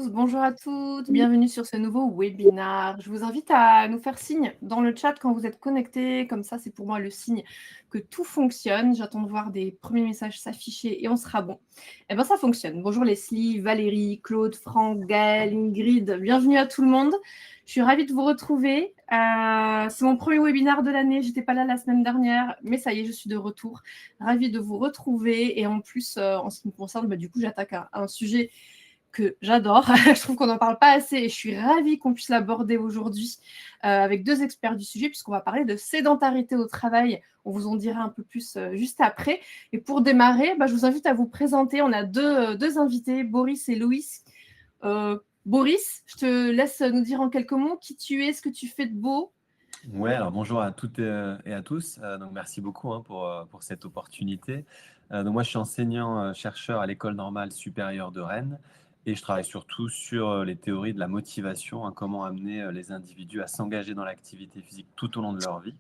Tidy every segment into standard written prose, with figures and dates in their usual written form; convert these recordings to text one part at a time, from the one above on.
tous, bonjour à toutes, bienvenue sur ce nouveau webinaire. Je vous invite à nous faire signe dans le chat quand vous êtes connectés, comme ça c'est pour moi le signe que tout fonctionne. J'attends de voir des premiers messages s'afficher et on sera bon. Eh bien ça fonctionne. Bonjour Leslie, Valérie, Claude, Franck, Gaël, Ingrid, bienvenue à tout le monde. Je suis ravie de vous retrouver. C'est mon premier webinaire de l'année, j'étais pas là la semaine dernière, mais ça y est, je suis de retour. Ravie de vous retrouver et en plus, en ce qui me concerne, du coup j'attaque un sujet que j'adore. Je trouve qu'on n'en parle pas assez et je suis ravie qu'on puisse l'aborder aujourd'hui avec deux experts du sujet puisqu'on va parler de sédentarité au travail. On vous en dira un peu plus juste après. Et pour démarrer, je vous invite à vous présenter. On a deux invités, Boris et Loïs. Boris, je te laisse nous dire en quelques mots qui tu es, ce que tu fais de beau. Ouais, alors bonjour à toutes et à tous. Donc merci beaucoup pour cette opportunité. Donc moi, je suis enseignant chercheur à l'École normale supérieure de Rennes et je travaille surtout sur les théories de la motivation, comment amener les individus à s'engager dans l'activité physique tout au long de leur vie.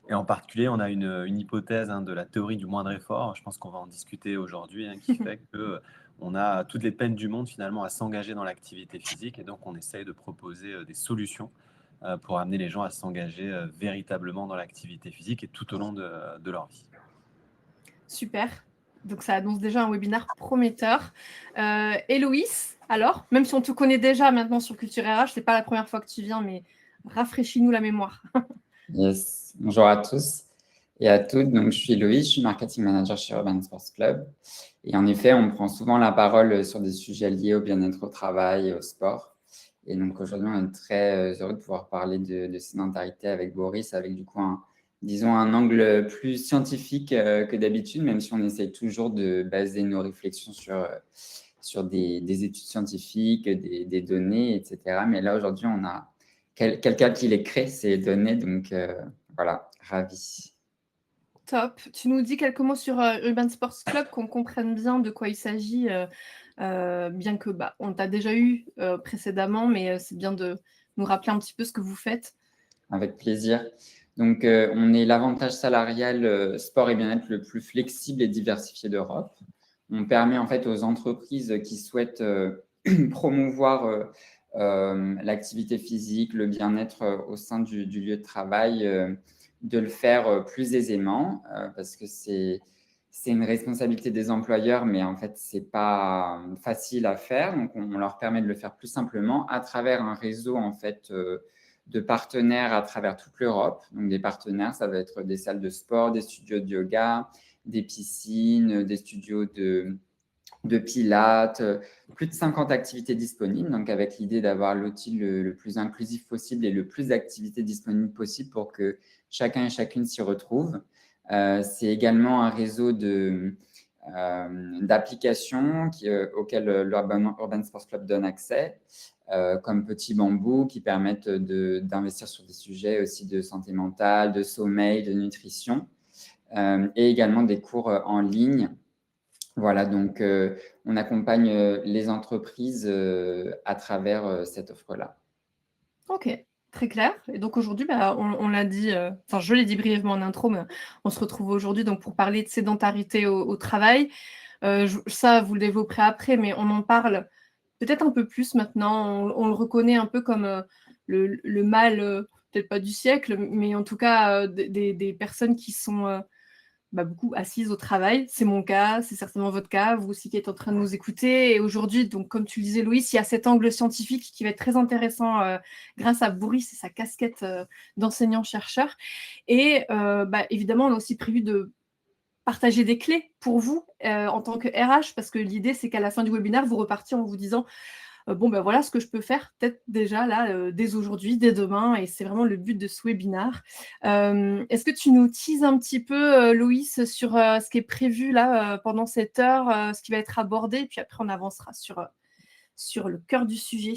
Et en particulier, on a une hypothèse de la théorie du moindre effort. Je pense qu'on va en discuter aujourd'hui, qui fait que on a toutes les peines du monde finalement à s'engager dans l'activité physique et donc on essaye de proposer des solutions pour amener les gens à s'engager véritablement dans l'activité physique et tout au long de leur vie. Super. Donc, ça annonce déjà un webinaire prometteur. Héloïse, alors, même si on te connaît déjà maintenant sur Culture RH, ce n'est pas la première fois que tu viens, mais rafraîchis-nous la mémoire. Yes, bonjour à tous et à toutes. Donc, je suis Loïs, je suis marketing manager chez Urban Sports Club. Et en effet, on prend souvent la parole sur des sujets liés au bien-être au travail et au sport. Et donc, aujourd'hui, on est très heureux de pouvoir parler de sédentarité avec Boris, avec du coup, un angle plus scientifique que d'habitude, même si on essaye toujours de baser nos réflexions sur des études scientifiques, des données, etc. Mais là, aujourd'hui, on a quelqu'un qui les crée, ces données. Donc, voilà, ravi. Top. Tu nous dis quelques mots sur Urban Sports Club, qu'on comprenne bien de quoi il s'agit, bien que on t'a déjà eu précédemment, mais c'est bien de nous rappeler un petit peu ce que vous faites. Avec plaisir. Donc, on est l'avantage salarial sport et bien-être le plus flexible et diversifié d'Europe. On permet en fait aux entreprises qui souhaitent promouvoir l'activité physique, le bien-être au sein du lieu de travail, de le faire plus aisément parce que c'est une responsabilité des employeurs, mais en fait, ce n'est pas facile à faire. Donc, on leur permet de le faire plus simplement à travers un réseau en fait de partenaires à travers toute l'Europe. Donc, des partenaires, ça va être des salles de sport, des studios de yoga, des piscines, des studios de pilates, plus de 50 activités disponibles, donc avec l'idée d'avoir l'outil le plus inclusif possible et le plus d'activités disponibles possible pour que chacun et chacune s'y retrouve. C'est également un réseau d'applications auxquelles l'Urban Sports Club donne accès, comme Petit Bambou, qui permettent d'investir sur des sujets aussi de santé mentale, de sommeil, de nutrition, et également des cours en ligne. Voilà, donc on accompagne les entreprises à travers cette offre-là. Ok, très clair. Et donc aujourd'hui, on l'a dit, je l'ai dit brièvement en intro, mais on se retrouve aujourd'hui donc pour parler de sédentarité au travail. Ça, vous le développerez après, mais on en parle peut-être un peu plus maintenant. On le reconnaît un peu comme le mal, peut-être pas du siècle, mais en tout cas des personnes qui sont beaucoup assises au travail. C'est mon cas, c'est certainement votre cas, vous aussi qui êtes en train de nous écouter. Et aujourd'hui, donc comme tu le disais, Louis, il y a cet angle scientifique qui va être très intéressant grâce à Boris et sa casquette d'enseignant-chercheur. Et évidemment, on a aussi prévu de partager des clés pour vous en tant que RH, parce que l'idée, c'est qu'à la fin du webinaire, vous repartiez en vous disant voilà ce que je peux faire peut-être déjà là, dès aujourd'hui, dès demain, et c'est vraiment le but de ce webinaire. Est-ce que tu nous teases un petit peu, Loïs, sur ce qui est prévu là pendant cette heure, ce qui va être abordé, et puis après on avancera sur le cœur du sujet.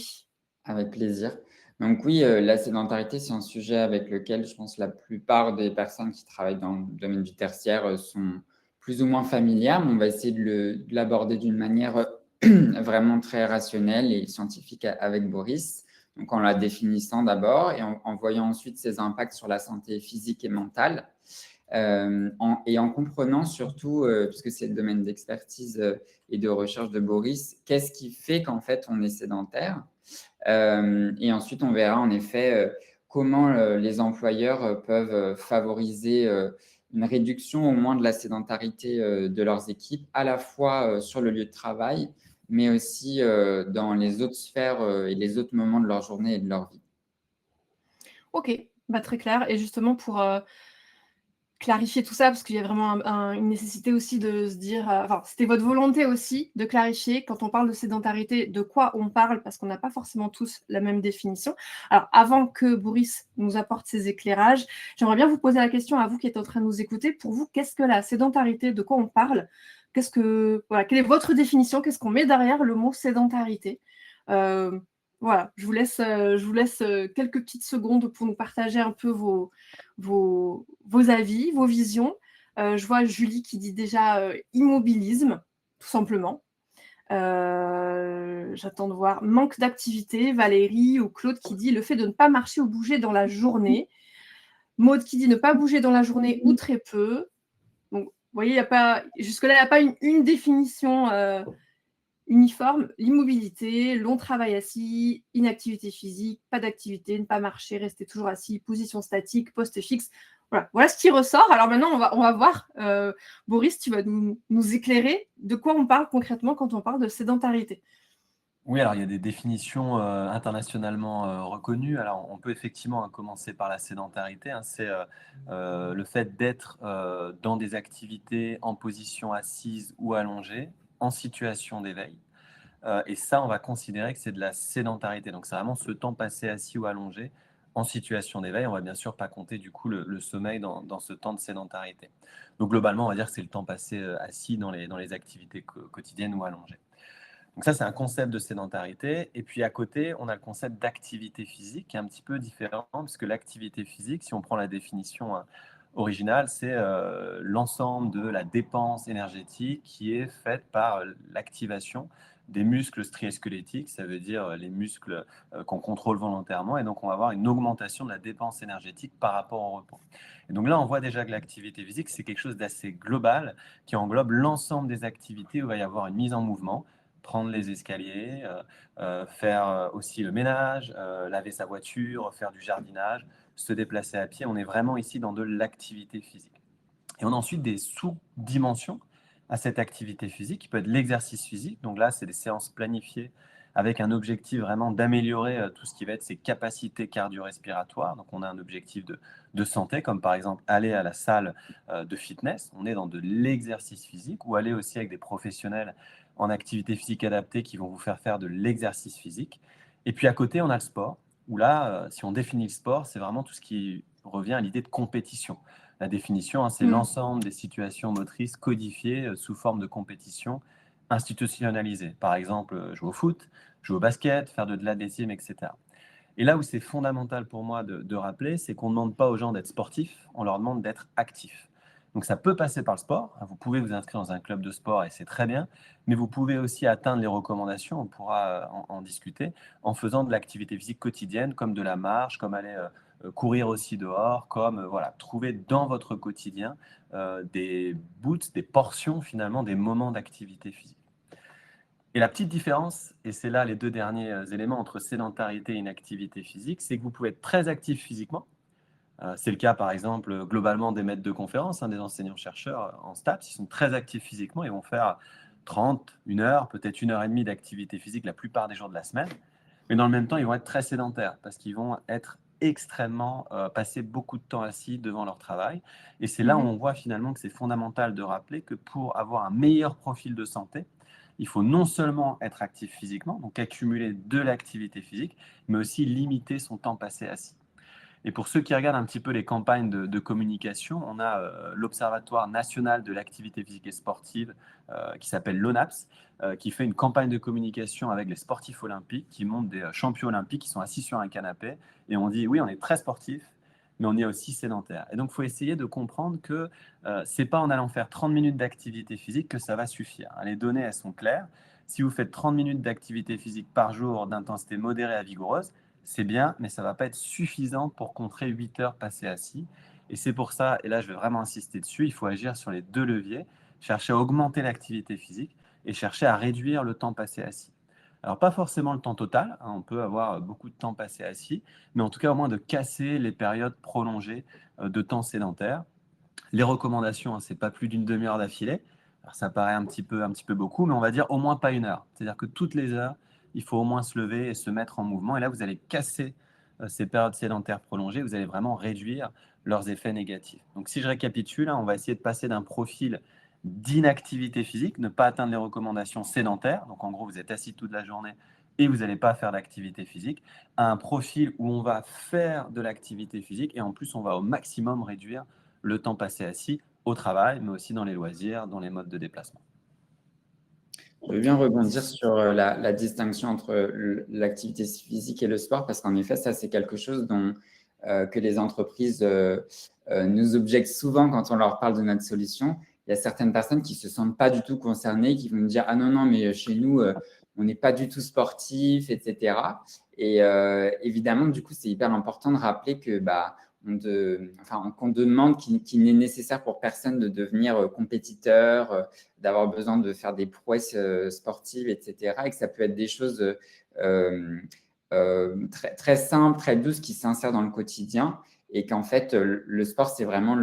Avec plaisir. Donc oui, la sédentarité, c'est un sujet avec lequel je pense la plupart des personnes qui travaillent dans le domaine du tertiaire sont plus ou moins familières, mais on va essayer de l'aborder d'une manière vraiment très rationnelle et scientifique avec Boris. Donc en la définissant d'abord et en voyant ensuite ses impacts sur la santé physique et mentale. et en comprenant surtout, puisque c'est le domaine d'expertise et de recherche de Boris, qu'est-ce qui fait qu'en fait on est sédentaire. Et ensuite, on verra en effet comment les employeurs peuvent favoriser une réduction au moins de la sédentarité de leurs équipes, à la fois sur le lieu de travail, mais aussi dans les autres sphères et les autres moments de leur journée et de leur vie. OK, bah, très clair et justement pour, clarifier tout ça, parce qu'il y a vraiment une nécessité aussi de se dire, enfin, c'était votre volonté aussi de clarifier quand on parle de sédentarité, de quoi on parle, parce qu'on n'a pas forcément tous la même définition. Alors, avant que Boris nous apporte ses éclairages, j'aimerais bien vous poser la question à vous qui êtes en train de nous écouter. Pour vous, qu'est-ce que la sédentarité? De quoi on parle? Voilà, quelle est votre définition? Qu'est-ce qu'on met derrière le mot sédentarité? Voilà, je vous laisse quelques petites secondes pour nous partager un peu vos avis, vos visions. Je vois Julie qui dit déjà immobilisme, tout simplement. J'attends de voir manque d'activité. Valérie ou Claude qui dit le fait de ne pas marcher ou bouger dans la journée. Maud qui dit ne pas bouger dans la journée ou très peu. Donc, vous voyez, jusque-là, il n'y a pas une définition uniforme. L'immobilité, long travail assis, inactivité physique, pas d'activité, ne pas marcher, rester toujours assis, position statique, poste fixe. Voilà ce qui ressort. Alors maintenant, on va voir. Boris, tu vas nous éclairer de quoi on parle concrètement quand on parle de sédentarité. Oui, alors il y a des définitions internationalement reconnues. Alors on peut effectivement commencer par la sédentarité, hein. C'est le fait d'être dans des activités en position assise ou allongée, en situation d'éveil. Et ça, on va considérer que c'est de la sédentarité. Donc c'est vraiment ce temps passé assis ou allongé en situation d'éveil. On va bien sûr pas compter du coup le sommeil dans ce temps de sédentarité. Donc globalement, on va dire que c'est le temps passé assis dans les activités quotidiennes ou allongées. Donc ça, c'est un concept de sédentarité. Et puis à côté, on a le concept d'activité physique qui est un petit peu différent, parce que l'activité physique, si on prend la définition originale, c'est l'ensemble de la dépense énergétique qui est faite par l'activation des muscles striés-squelettiques, ça veut dire les muscles qu'on contrôle volontairement. Et donc, on va avoir une augmentation de la dépense énergétique par rapport au repos. Et donc là, on voit déjà que l'activité physique, c'est quelque chose d'assez global qui englobe l'ensemble des activités où il va y avoir une mise en mouvement, prendre les escaliers, faire aussi le ménage, laver sa voiture, faire du jardinage, se déplacer à pied. On est vraiment ici dans de l'activité physique. Et on a ensuite des sous-dimensions à cette activité physique, qui peut être l'exercice physique. Donc là, c'est des séances planifiées avec un objectif vraiment d'améliorer tout ce qui va être ses capacités cardio-respiratoires. Donc on a un objectif de santé, comme par exemple aller à la salle de fitness. On est dans de l'exercice physique, ou aller aussi avec des professionnels en activité physique adaptée qui vont vous faire faire de l'exercice physique. Et puis à côté, on a le sport, où là, si on définit le sport, c'est vraiment tout ce qui revient à l'idée de compétition. La définition, hein, c'est l'ensemble des situations motrices codifiées sous forme de compétition institutionnalisée. Par exemple, jouer au foot, jouer au basket, faire de l'athlétisme, etc. Et là où c'est fondamental pour moi de rappeler, c'est qu'on ne demande pas aux gens d'être sportifs, on leur demande d'être actifs. Donc ça peut passer par le sport. Vous pouvez vous inscrire dans un club de sport et c'est très bien, mais vous pouvez aussi atteindre les recommandations, on pourra en discuter, en faisant de l'activité physique quotidienne, comme de la marche, comme aller courir aussi dehors, comme voilà, trouver dans votre quotidien des bouts, des portions finalement, des moments d'activité physique. Et la petite différence, et c'est là les deux derniers éléments entre sédentarité et inactivité physique, c'est que vous pouvez être très actif physiquement. C'est le cas, par exemple, globalement des maîtres de conférences, hein, des enseignants-chercheurs en STAPS, ils sont très actifs physiquement, ils vont faire 30, 1 heure, peut-être 1 heure et demie d'activité physique la plupart des jours de la semaine. Mais dans le même temps, ils vont être très sédentaires parce qu'ils vont être extrêmement, passer beaucoup de temps assis devant leur travail. Et c'est là où on voit finalement que c'est fondamental de rappeler que pour avoir un meilleur profil de santé, il faut non seulement être actif physiquement, donc accumuler de l'activité physique, mais aussi limiter son temps passé assis. Et pour ceux qui regardent un petit peu les campagnes de communication, on a l'Observatoire national de l'activité physique et sportive qui s'appelle l'ONAPS, qui fait une campagne de communication avec les sportifs olympiques, qui montrent des champions olympiques qui sont assis sur un canapé. Et on dit, oui, on est très sportif, mais on est aussi sédentaire. Et donc, il faut essayer de comprendre que ce n'est pas en allant faire 30 minutes d'activité physique que ça va suffire. Les données, elles sont claires. Si vous faites 30 minutes d'activité physique par jour d'intensité modérée à vigoureuse, c'est bien, mais ça ne va pas être suffisant pour contrer 8 heures passées assis. Et c'est pour ça, et là je vais vraiment insister dessus, il faut agir sur les deux leviers, chercher à augmenter l'activité physique et chercher à réduire le temps passé assis. Alors pas forcément le temps total, hein, on peut avoir beaucoup de temps passé assis, mais en tout cas au moins de casser les périodes prolongées de temps sédentaire. Les recommandations, hein, c'est pas plus d'une demi-heure d'affilée. Alors, ça paraît un petit peu beaucoup, mais on va dire au moins pas une heure. C'est-à-dire que toutes les heures, il faut au moins se lever et se mettre en mouvement. Et là, vous allez casser ces périodes sédentaires prolongées. Vous allez vraiment réduire leurs effets négatifs. Donc, si je récapitule, hein, on va essayer de passer d'un profil d'inactivité physique, ne pas atteindre les recommandations sédentaires. Donc, en gros, vous êtes assis toute la journée et vous n'allez pas faire d'activité physique, à un profil où on va faire de l'activité physique et en plus, on va au maximum réduire le temps passé assis au travail, mais aussi dans les loisirs, dans les modes de déplacement. Je veux bien rebondir sur la distinction entre l'activité physique et le sport, parce qu'en effet, ça, c'est quelque chose que les entreprises nous objectent souvent quand on leur parle de notre solution. Il y a certaines personnes qui ne se sentent pas du tout concernées, qui vont me dire « Ah non, non, mais chez nous, on n'est pas du tout sportif, etc. » Et évidemment, du coup, c'est hyper important de rappeler que qu'on demande qu'il n'est nécessaire pour personne de devenir compétiteur, d'avoir besoin de faire des prouesses sportives, etc. Et que ça peut être des choses très, très simples, très douces qui s'insèrent dans le quotidien. Et qu'en fait, le sport, c'est vraiment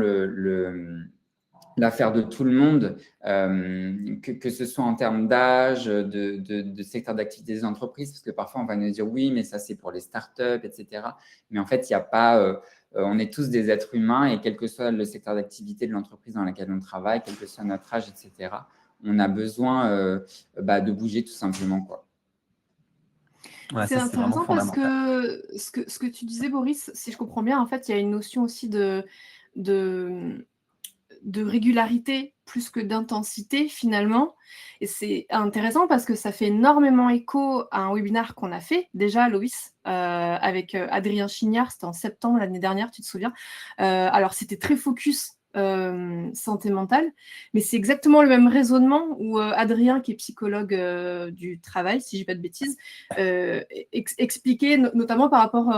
l'affaire de tout le monde, que ce soit en termes d'âge, de secteur d'activité des entreprises, parce que parfois on va nous dire oui, mais ça c'est pour les startups, etc. Mais en fait, il n'y a pas, on est tous des êtres humains et quel que soit le secteur d'activité de l'entreprise dans laquelle on travaille, quel que soit notre âge, etc., on a besoin de bouger tout simplement, quoi. Ouais, C'est ça, c'est vraiment intéressant parce fondamental. que ce que tu disais, Boris, si je comprends bien, en fait, il y a une notion aussi de, de régularité plus que d'intensité finalement. Et c'est intéressant parce que ça fait énormément écho à un webinaire qu'on a fait déjà, Loïs, avec Adrien Chignard, c'était en septembre l'année dernière, tu te souviens. Alors c'était très focus santé mentale, mais c'est exactement le même raisonnement où Adrien, qui est psychologue du travail, si je dis pas de bêtises, expliquait notamment par rapport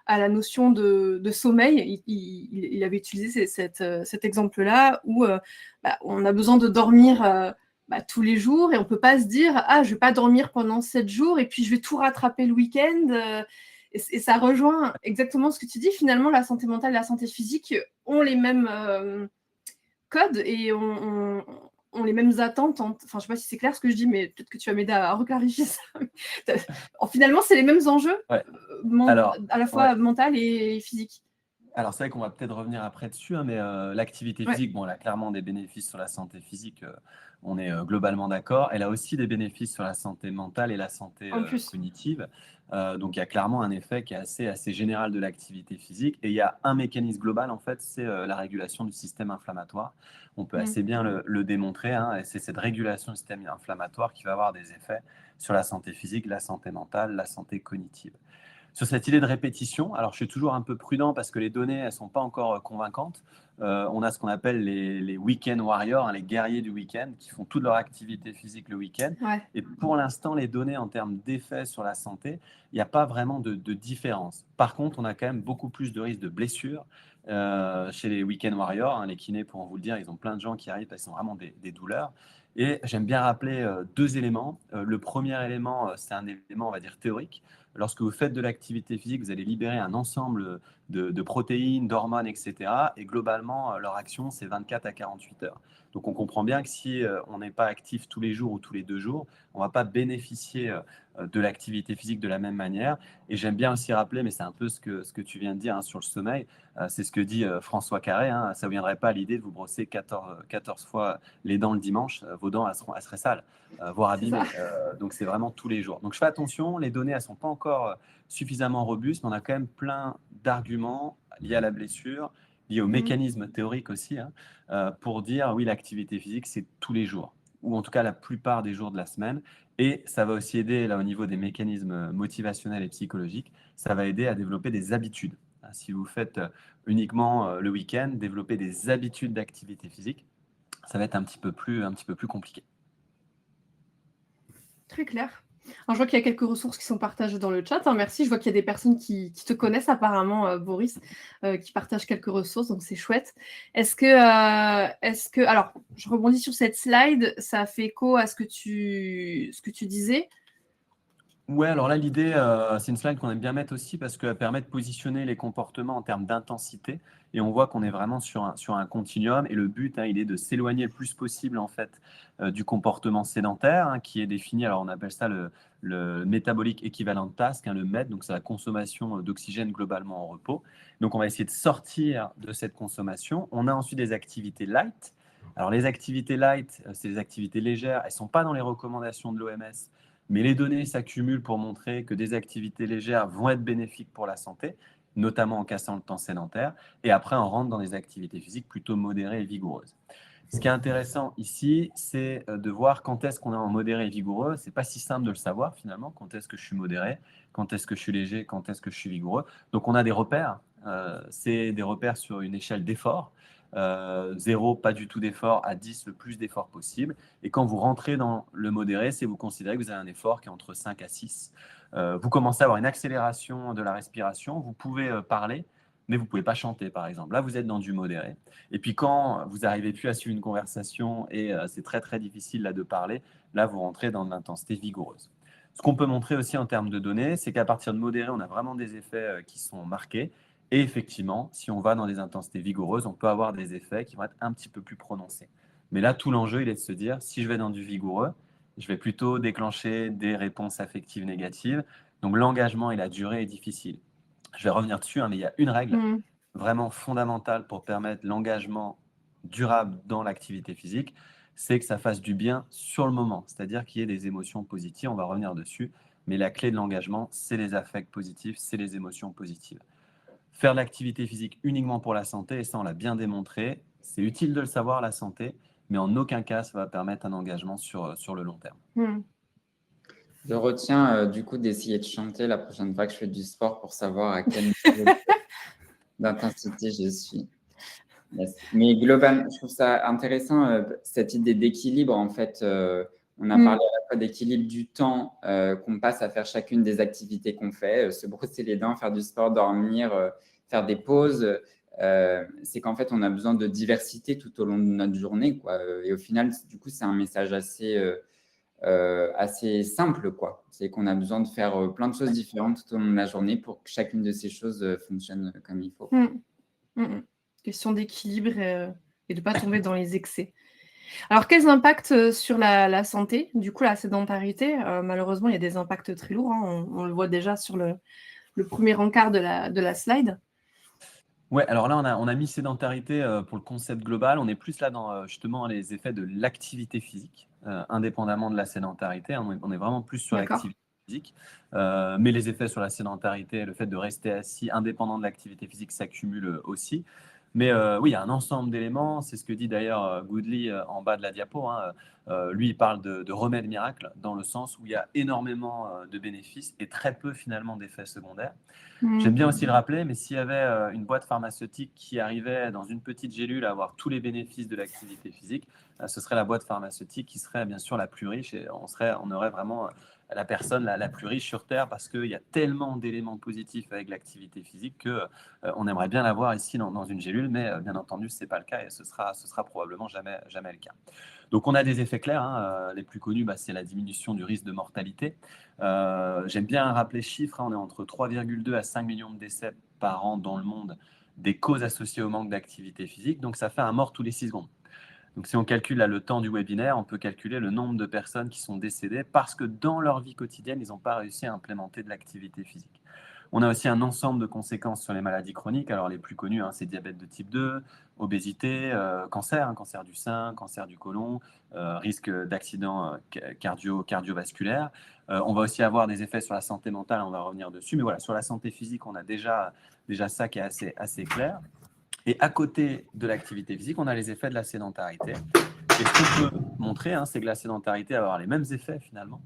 à la notion de sommeil. Il avait utilisé cet exemple-là où on a besoin de dormir tous les jours et on ne peut pas se dire « Ah, je ne vais pas dormir pendant 7 jours et puis je vais tout rattraper le week-end ». Et ça rejoint exactement ce que tu dis. Finalement, la santé mentale et la santé physique ont les mêmes codes et ont les mêmes attentes. Enfin, je ne sais pas si c'est clair ce que je dis, mais peut-être que tu vas m'aider à reclarifier ça. Finalement, c'est les mêmes enjeux, Ouais. Alors, à la fois mental et physique. Alors, c'est vrai qu'on va peut-être revenir après dessus, hein, mais l'activité physique, bon, elle a clairement des bénéfices sur la santé physique, on est globalement d'accord. Elle a aussi des bénéfices sur la santé mentale et la santé En plus. cognitive. Donc, il y a clairement un effet qui est assez général de l'activité physique. Et il y a un mécanisme global, en fait, c'est la régulation du système inflammatoire. On peut assez bien le démontrer, hein, et c'est cette régulation du système inflammatoire qui va avoir des effets sur la santé physique, la santé mentale, la santé cognitive. Sur cette idée de répétition, alors je suis toujours un peu prudent parce que les données, elles ne sont pas encore convaincantes. On a ce qu'on appelle les week-end warriors, hein, les guerriers du week-end, qui font toute leur activité physique le week-end. Ouais. Et pour l'instant, les données en termes d'effets sur la santé, il n'y a pas vraiment de différence. Par contre, on a quand même beaucoup plus de risques de blessures chez les week-end warriors. Hein, les kinés pourront vous le dire, ils ont plein de gens qui arrivent parce qu'ils ont vraiment des douleurs. Et j'aime bien rappeler deux éléments. Le premier élément, c'est un élément, on va dire, théorique. Lorsque vous faites de l'activité physique, vous allez libérer un ensemble de protéines, d'hormones, etc. Et globalement, leur action, c'est 24 à 48 heures. Donc, on comprend bien que si on n'est pas actif tous les jours ou tous les 2 jours, on ne va pas bénéficier de l'activité physique de la même manière. Et j'aime bien aussi rappeler, mais c'est un peu ce que tu viens de dire, hein, sur le sommeil, c'est ce que dit François Carré, hein, ça ne viendrait pas à l'idée de vous brosser 14 fois les dents le dimanche, vos dents, elles seraient sales, voire abîmées. Donc, c'est vraiment tous les jours. Donc, je fais attention, les données, elles ne sont pas encore suffisamment robustes, mais on a quand même plein d'arguments liés à la blessure, liés au mécanisme théorique aussi, hein, pour dire, oui, l'activité physique, c'est tous les jours, ou en tout cas la plupart des jours de la semaine. Et ça va aussi aider, là, au niveau des mécanismes motivationnels et psychologiques, ça va aider à développer des habitudes. Si vous faites uniquement le week-end, développer des habitudes d'activité physique, ça va être un petit peu plus compliqué. Très clair. Alors, je vois qu'il y a quelques ressources qui sont partagées dans le chat, hein, merci. Je vois qu'il y a des personnes qui te connaissent apparemment, Boris, qui partagent quelques ressources, donc c'est chouette. Alors, je rebondis sur cette slide, ça fait écho à ce que tu disais. Ouais, alors là, l'idée, c'est une slide qu'on aime bien mettre aussi parce qu'elle permet de positionner les comportements en termes d'intensité. Et on voit qu'on est vraiment sur un continuum. Et le but, hein, il est de s'éloigner le plus possible en fait du comportement sédentaire, hein, qui est défini. Alors, on appelle ça le métabolique équivalent task, hein, le MET. Donc, c'est la consommation d'oxygène globalement en repos. Donc, on va essayer de sortir de cette consommation. On a ensuite des activités light. Alors, les activités light, c'est des activités légères. Elles ne sont pas dans les recommandations de l'OMS. Mais les données s'accumulent pour montrer que des activités légères vont être bénéfiques pour la santé, notamment en cassant le temps sédentaire. Et après, on rentre dans des activités physiques plutôt modérées et vigoureuses. Ce qui est intéressant ici, c'est de voir quand est-ce qu'on est en modéré et vigoureux. C'est pas si simple de le savoir finalement. Quand est-ce que je suis modéré, quand est-ce que je suis léger, quand est-ce que je suis vigoureux. Donc on a des repères. C'est des repères sur une échelle d'effort. 0, pas du tout d'effort, à 10, le plus d'effort possible. Et quand vous rentrez dans le modéré, c'est vous considérez que vous avez un effort qui est entre 5 à 6. Vous commencez à avoir une accélération de la respiration. Vous pouvez parler, mais vous ne pouvez pas chanter, par exemple. Là, vous êtes dans du modéré. Et puis quand vous n'arrivez plus à suivre une conversation et c'est très très difficile là de parler, là vous rentrez dans de l'intensité vigoureuse. Ce qu'on peut montrer aussi en termes de données, c'est qu'à partir de modéré, on a vraiment des effets qui sont marqués. Et effectivement, si on va dans des intensités vigoureuses, on peut avoir des effets qui vont être un petit peu plus prononcés. Mais là, tout l'enjeu, il est de se dire, si je vais dans du vigoureux, je vais plutôt déclencher des réponses affectives négatives. Donc l'engagement et la durée est difficile. Je vais revenir dessus, hein, mais il y a une règle Mmh. vraiment fondamentale pour permettre l'engagement durable dans l'activité physique, c'est que ça fasse du bien sur le moment, c'est-à-dire qu'il y ait des émotions positives, on va revenir dessus, mais la clé de l'engagement, c'est les affects positifs, c'est les émotions positives. Faire de l'activité physique uniquement pour la santé, et ça on l'a bien démontré, c'est utile de le savoir, la santé, mais en aucun cas ça va permettre un engagement sur le long terme. Mmh. Je retiens du coup d'essayer de chanter la prochaine fois que je fais du sport pour savoir à quel niveau d'intensité je suis. Yes. Mais globalement, je trouve ça intéressant, cette idée d'équilibre. En fait, on a Mmh. parlé à la fois d'équilibre du temps qu'on passe à faire chacune des activités qu'on fait, se brosser les dents, faire du sport, dormir, faire des pauses. C'est qu'en fait, on a besoin de diversité tout au long de notre journée, quoi. Et au final, du coup, c'est un message assez simple, quoi. C'est qu'on a besoin de faire plein de choses différentes tout au long de la journée pour que chacune de ces choses fonctionne comme il faut. Mmh. Mmh mh. Question d'équilibre et de ne pas tomber dans les excès. Alors quels impacts, sur la santé? Du coup, la sédentarité, malheureusement, il y a des impacts très lourds, hein. On le voit déjà sur le premier encart de la slide. Ouais, alors là, on a mis sédentarité pour le concept global. On est plus là dans justement les effets de l'activité physique, indépendamment de la sédentarité. Hein. On est vraiment plus sur D'accord. l'activité physique. Mais les effets sur la sédentarité, le fait de rester assis indépendant de l'activité physique s'accumulent aussi. Mais oui, il y a un ensemble d'éléments. C'est ce que dit d'ailleurs Goodley en bas de la diapo, hein. Lui, il parle de remède miracle dans le sens où il y a énormément de bénéfices et très peu finalement d'effets secondaires. J'aime Mmh. bien aussi le rappeler, mais s'il y avait une boîte pharmaceutique qui arrivait dans une petite gélule à avoir tous les bénéfices de l'activité physique, ce serait la boîte pharmaceutique qui serait bien sûr la plus riche et on aurait vraiment la personne la plus riche sur Terre parce qu'il y a tellement d'éléments positifs avec l'activité physique que on aimerait bien l'avoir ici dans une gélule, mais bien entendu, ce n'est pas le cas et ce sera probablement jamais le cas. Donc on a des effets clairs, hein, les plus connus, c'est la diminution du risque de mortalité. J'aime bien rappeler ce chiffre, hein, on est entre 3,2 à 5 millions de décès par an dans le monde des causes associées au manque d'activité physique, donc ça fait un mort tous les 6 secondes. Donc si on calcule là, le temps du webinaire, on peut calculer le nombre de personnes qui sont décédées parce que dans leur vie quotidienne, ils n'ont pas réussi à implémenter de l'activité physique. On a aussi un ensemble de conséquences sur les maladies chroniques. Alors les plus connues, hein, c'est diabète de type 2, obésité, cancer, hein, cancer du sein, cancer du côlon, risque d'accident cardiovasculaire. On va aussi avoir des effets sur la santé mentale, on va revenir dessus. Mais voilà, sur la santé physique, on a déjà ça qui est assez clair. Et à côté de l'activité physique, on a les effets de la sédentarité. Et ce qu'on peut montrer, hein, c'est que la sédentarité va avoir les mêmes effets finalement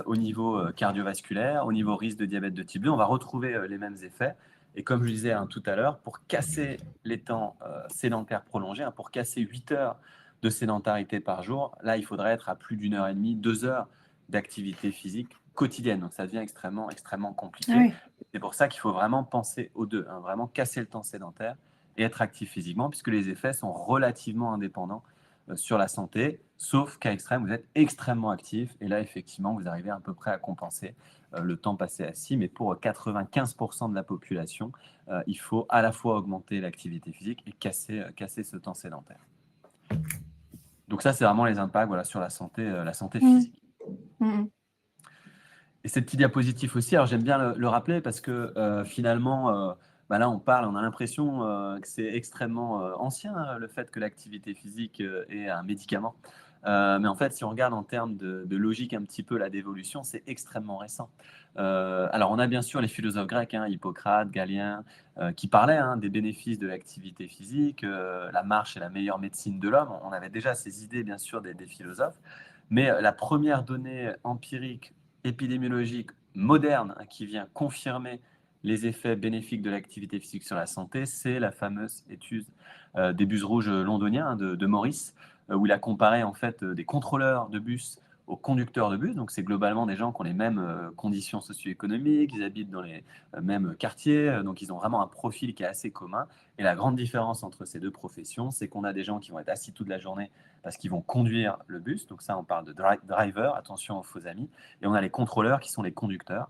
au niveau cardiovasculaire, au niveau risque de diabète de type 2. On va retrouver les mêmes effets. Et comme je disais tout à l'heure, pour casser les temps sédentaires prolongés, hein, pour casser 8 heures de sédentarité par jour, là, il faudrait être à plus d'1 heure et demie, 2 heures d'activité physique quotidienne. Donc, ça devient extrêmement, extrêmement Ah compliqué. oui. C'est pour ça qu'il faut vraiment penser aux deux, hein, vraiment casser le temps sédentaire et être actif physiquement, puisque les effets sont relativement indépendants sur la santé, sauf qu'à extrême, vous êtes extrêmement actif, et là, effectivement, vous arrivez à peu près à compenser le temps passé assis, mais pour 95% de la population, il faut à la fois augmenter l'activité physique et casser ce temps sédentaire. Donc ça, c'est vraiment les impacts, voilà, sur la santé physique. Mmh. Et cette petite diapositive aussi, alors j'aime bien le rappeler parce que finalement, là on a l'impression que c'est extrêmement ancien, le fait que l'activité physique est un médicament. Mais en fait, si on regarde en termes de logique un petit peu la d'évolution, c'est extrêmement récent. Alors on a bien sûr les philosophes grecs, hein, Hippocrate, Galien, qui parlaient des bénéfices de l'activité physique, la marche est la meilleure médecine de l'homme. On avait déjà ces idées bien sûr des philosophes, mais la première donnée empirique épidémiologique moderne qui vient confirmer les effets bénéfiques de l'activité physique sur la santé, c'est la fameuse étude des bus rouges londoniens de Morris, où il a comparé en fait des contrôleurs de bus aux conducteurs de bus. Donc c'est globalement des gens qui ont les mêmes conditions socio-économiques, ils habitent dans les mêmes quartiers, donc ils ont vraiment un profil qui est assez commun. Et la grande différence entre ces deux professions, c'est qu'on a des gens qui vont être assis toute la journée parce qu'ils vont conduire le bus. Donc ça, on parle de driver, attention aux faux amis. Et on a les contrôleurs qui sont les conducteurs,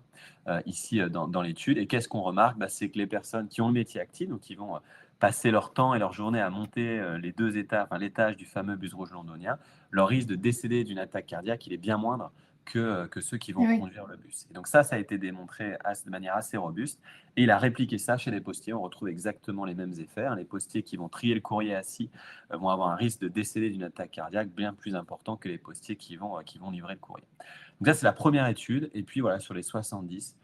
ici dans l'étude. Et qu'est-ce qu'on remarque? C'est que les personnes qui ont le métier actif, donc qui vont passer leur temps et leur journée à monter les deux étages, l'étage du fameux bus rouge londonien, leur risque de décéder d'une attaque cardiaque, il est bien moindre que ceux qui vont Oui. conduire le bus. Et donc ça a été démontré de manière assez robuste. Et il a répliqué ça chez les postiers. On retrouve exactement les mêmes effets. Les postiers qui vont trier le courrier assis vont avoir un risque de décéder d'une attaque cardiaque bien plus important que les postiers qui vont livrer le courrier. Donc ça, c'est la première étude. Et puis voilà, sur les 70,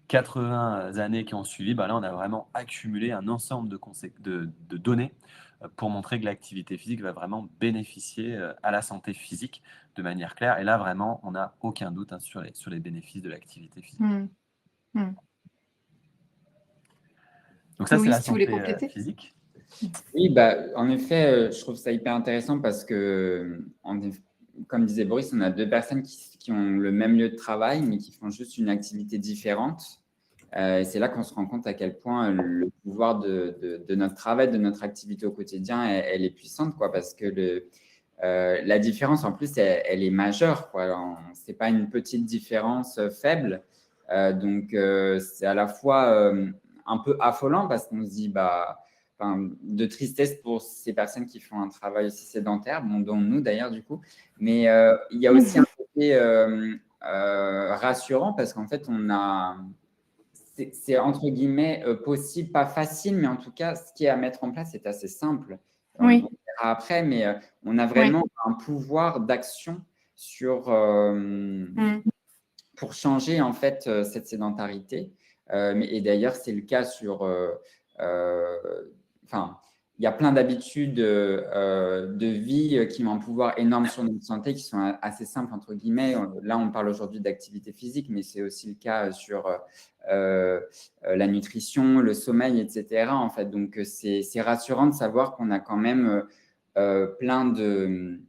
80 années qui ont suivi, là, on a vraiment accumulé un ensemble de données pour montrer que l'activité physique va vraiment bénéficier à la santé physique de manière claire. Et là, vraiment, on n'a aucun doute sur les bénéfices de l'activité physique. Mmh. Mmh. Donc ça, c'est Louis, la si tu voulais santé compléter? physique. Oui, en effet, je trouve ça hyper intéressant parce que, comme disait Boris, on a deux personnes qui ont le même lieu de travail, mais qui font juste une activité différente. Et c'est là qu'on se rend compte à quel point le pouvoir de notre travail, de notre activité au quotidien, elle est puissante, quoi, parce que la différence, en plus, elle est majeure, quoi. Ce n'est pas une petite différence faible. Donc, c'est à la fois un peu affolant parce qu'on se dit, de tristesse pour ces personnes qui font un travail aussi sédentaire, dont nous d'ailleurs du coup. Mais il y a aussi un côté rassurant parce qu'en fait, c'est entre guillemets possible, pas facile, mais en tout cas, ce qui est à mettre en place est assez simple. On Oui. verra après, mais on a vraiment un pouvoir d'action pour changer en fait cette sédentarité. Et d'ailleurs, c'est le cas il y a plein d'habitudes de vie qui ont un pouvoir énorme sur notre santé, qui sont assez simples, entre guillemets. Là, on parle aujourd'hui d'activité physique, mais c'est aussi le cas sur la nutrition, le sommeil, etc. En fait. Donc, c'est rassurant de savoir qu'on a quand même plein de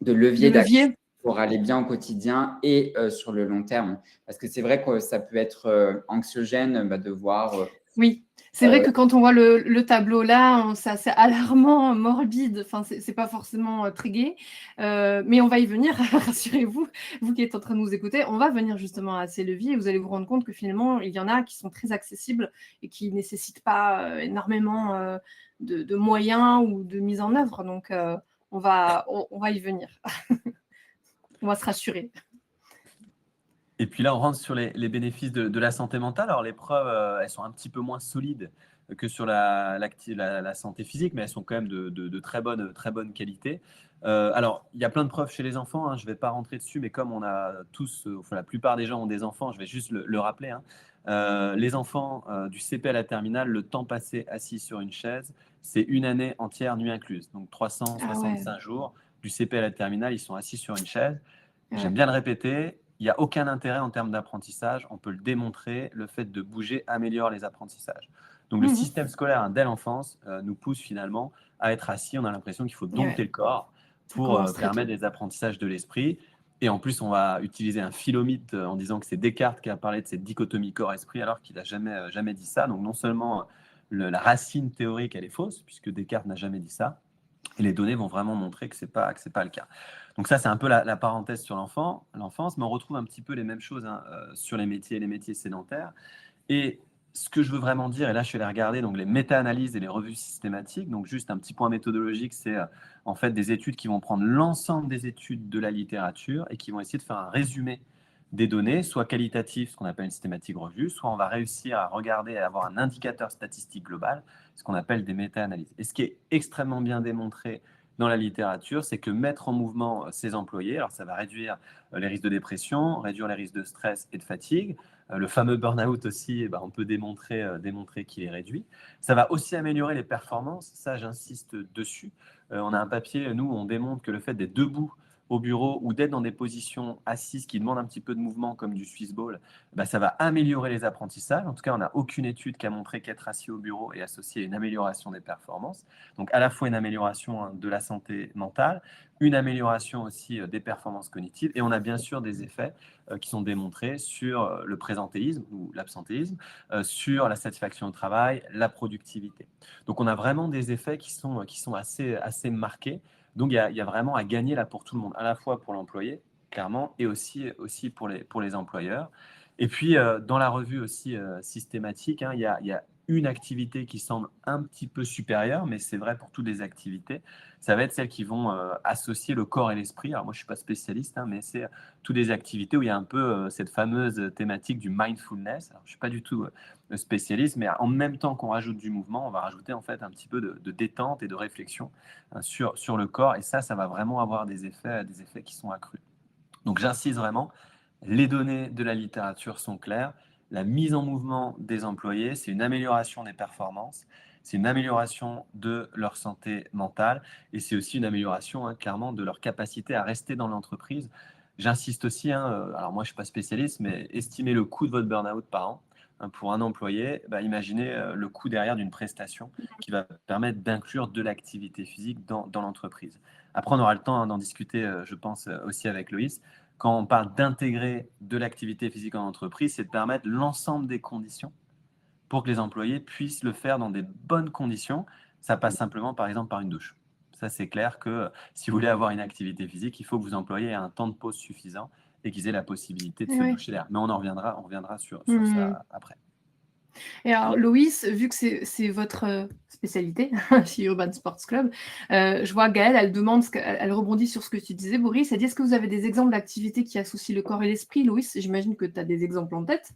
leviers d'action pour aller bien au quotidien et sur le long terme. Parce que c'est vrai que ça peut être anxiogène de voir… Oui, c'est vrai que quand on voit le tableau là, c'est assez alarmant, morbide, enfin, c'est pas forcément très gai, mais on va y venir, rassurez-vous, vous qui êtes en train de nous écouter, on va venir justement à ces leviers et vous allez vous rendre compte que finalement, il y en a qui sont très accessibles et qui nécessitent pas énormément de moyens ou de mise en œuvre, donc on va y venir. On va se rassurer. Et puis là, on rentre sur les bénéfices de la santé mentale. Alors, les preuves, elles sont un petit peu moins solides que sur la santé physique, mais elles sont quand même de très bonne qualité. Alors, il y a plein de preuves chez les enfants, je ne vais pas rentrer dessus, mais comme on a tous, la plupart des gens ont des enfants, je vais juste le rappeler. Les enfants du CP à la terminale, le temps passé assis sur une chaise, c'est une année entière, nuit incluse. Donc, 365 jours du CP à la terminale, ils sont assis sur une chaise. J'aime bien le répéter, il n'y a aucun intérêt en termes d'apprentissage. On peut le démontrer, le fait de bouger améliore les apprentissages. Donc, le système scolaire dès l'enfance nous pousse finalement à être assis. On a l'impression qu'il faut dompter le corps pour permettre des apprentissages de l'esprit. Et en plus, on va utiliser un philomythe en disant que c'est Descartes qui a parlé de cette dichotomie corps-esprit, alors qu'il n'a jamais dit ça. Donc non seulement la racine théorique, elle est fausse, puisque Descartes n'a jamais dit ça, et les données vont vraiment montrer que ce n'est pas le cas. Donc ça, c'est un peu la parenthèse sur l'enfance, mais on retrouve un petit peu les mêmes choses sur les métiers sédentaires. Et ce que je veux vraiment dire, et là je suis allé regarder donc les méta-analyses et les revues systématiques, donc juste un petit point méthodologique, c'est en fait des études qui vont prendre l'ensemble des études de la littérature et qui vont essayer de faire un résumé des données, soit qualitatif, ce qu'on appelle une systématique revue, soit on va réussir à regarder et avoir un indicateur statistique global, ce qu'on appelle des méta-analyses. Et ce qui est extrêmement bien démontré dans la littérature, c'est que mettre en mouvement ses employés, alors ça va réduire les risques de dépression, réduire les risques de stress et de fatigue. Le fameux burn-out aussi, on peut démontrer qu'il est réduit. Ça va aussi améliorer les performances, ça j'insiste dessus. On a un papier, nous, on démontre que le fait d'être debout au bureau ou d'être dans des positions assises qui demandent un petit peu de mouvement comme du Swiss ball, ça va améliorer les apprentissages. En tout cas, on n'a aucune étude qui a montré qu'être assis au bureau est associé à une amélioration des performances. Donc à la fois une amélioration de la santé mentale, une amélioration aussi des performances cognitives, et on a bien sûr des effets qui sont démontrés sur le présentéisme ou l'absentéisme, sur la satisfaction au travail, la productivité. Donc on a vraiment des effets qui sont assez marqués. Donc il y a vraiment à gagner là pour tout le monde, à la fois pour l'employé, clairement, et aussi pour les employeurs. Et puis dans la revue aussi systématique, il y a une activité qui semble un petit peu supérieure, mais c'est vrai pour toutes les activités. Ça va être celles qui vont associer le corps et l'esprit. Alors moi, je ne suis pas spécialiste, mais c'est toutes les activités où il y a un peu cette fameuse thématique du mindfulness. Alors, je ne suis pas du tout spécialiste, mais en même temps qu'on rajoute du mouvement, on va rajouter en fait un petit peu de détente et de réflexion sur le corps. Et ça va vraiment avoir des effets qui sont accrus. Donc j'insiste vraiment, les données de la littérature sont claires. La mise en mouvement des employés, c'est une amélioration des performances, c'est une amélioration de leur santé mentale et c'est aussi une amélioration clairement de leur capacité à rester dans l'entreprise. J'insiste aussi, alors moi je ne suis pas spécialiste, mais estimer le coût de votre burn-out par an pour un employé, imaginez le coût derrière d'une prestation qui va permettre d'inclure de l'activité physique dans l'entreprise. Après, on aura le temps d'en discuter, je pense, aussi avec Loïs. Quand on parle d'intégrer de l'activité physique en entreprise, c'est de permettre l'ensemble des conditions pour que les employés puissent le faire dans des bonnes conditions. Ça passe simplement, par exemple, par une douche. Ça, c'est clair que si vous voulez avoir une activité physique, il faut que vous employiez un temps de pause suffisant et qu'ils aient la possibilité de se Oui. doucher l'air. Mais on reviendra sur Mhm. ça après. Et alors, Loïs, vu que c'est votre spécialité chez Urban Sports Club, je vois Gaëlle, elle rebondit sur ce que tu disais, Boris. Elle dit, est-ce que vous avez des exemples d'activités qui associent le corps et l'esprit? Loïs, j'imagine que tu as des exemples en tête.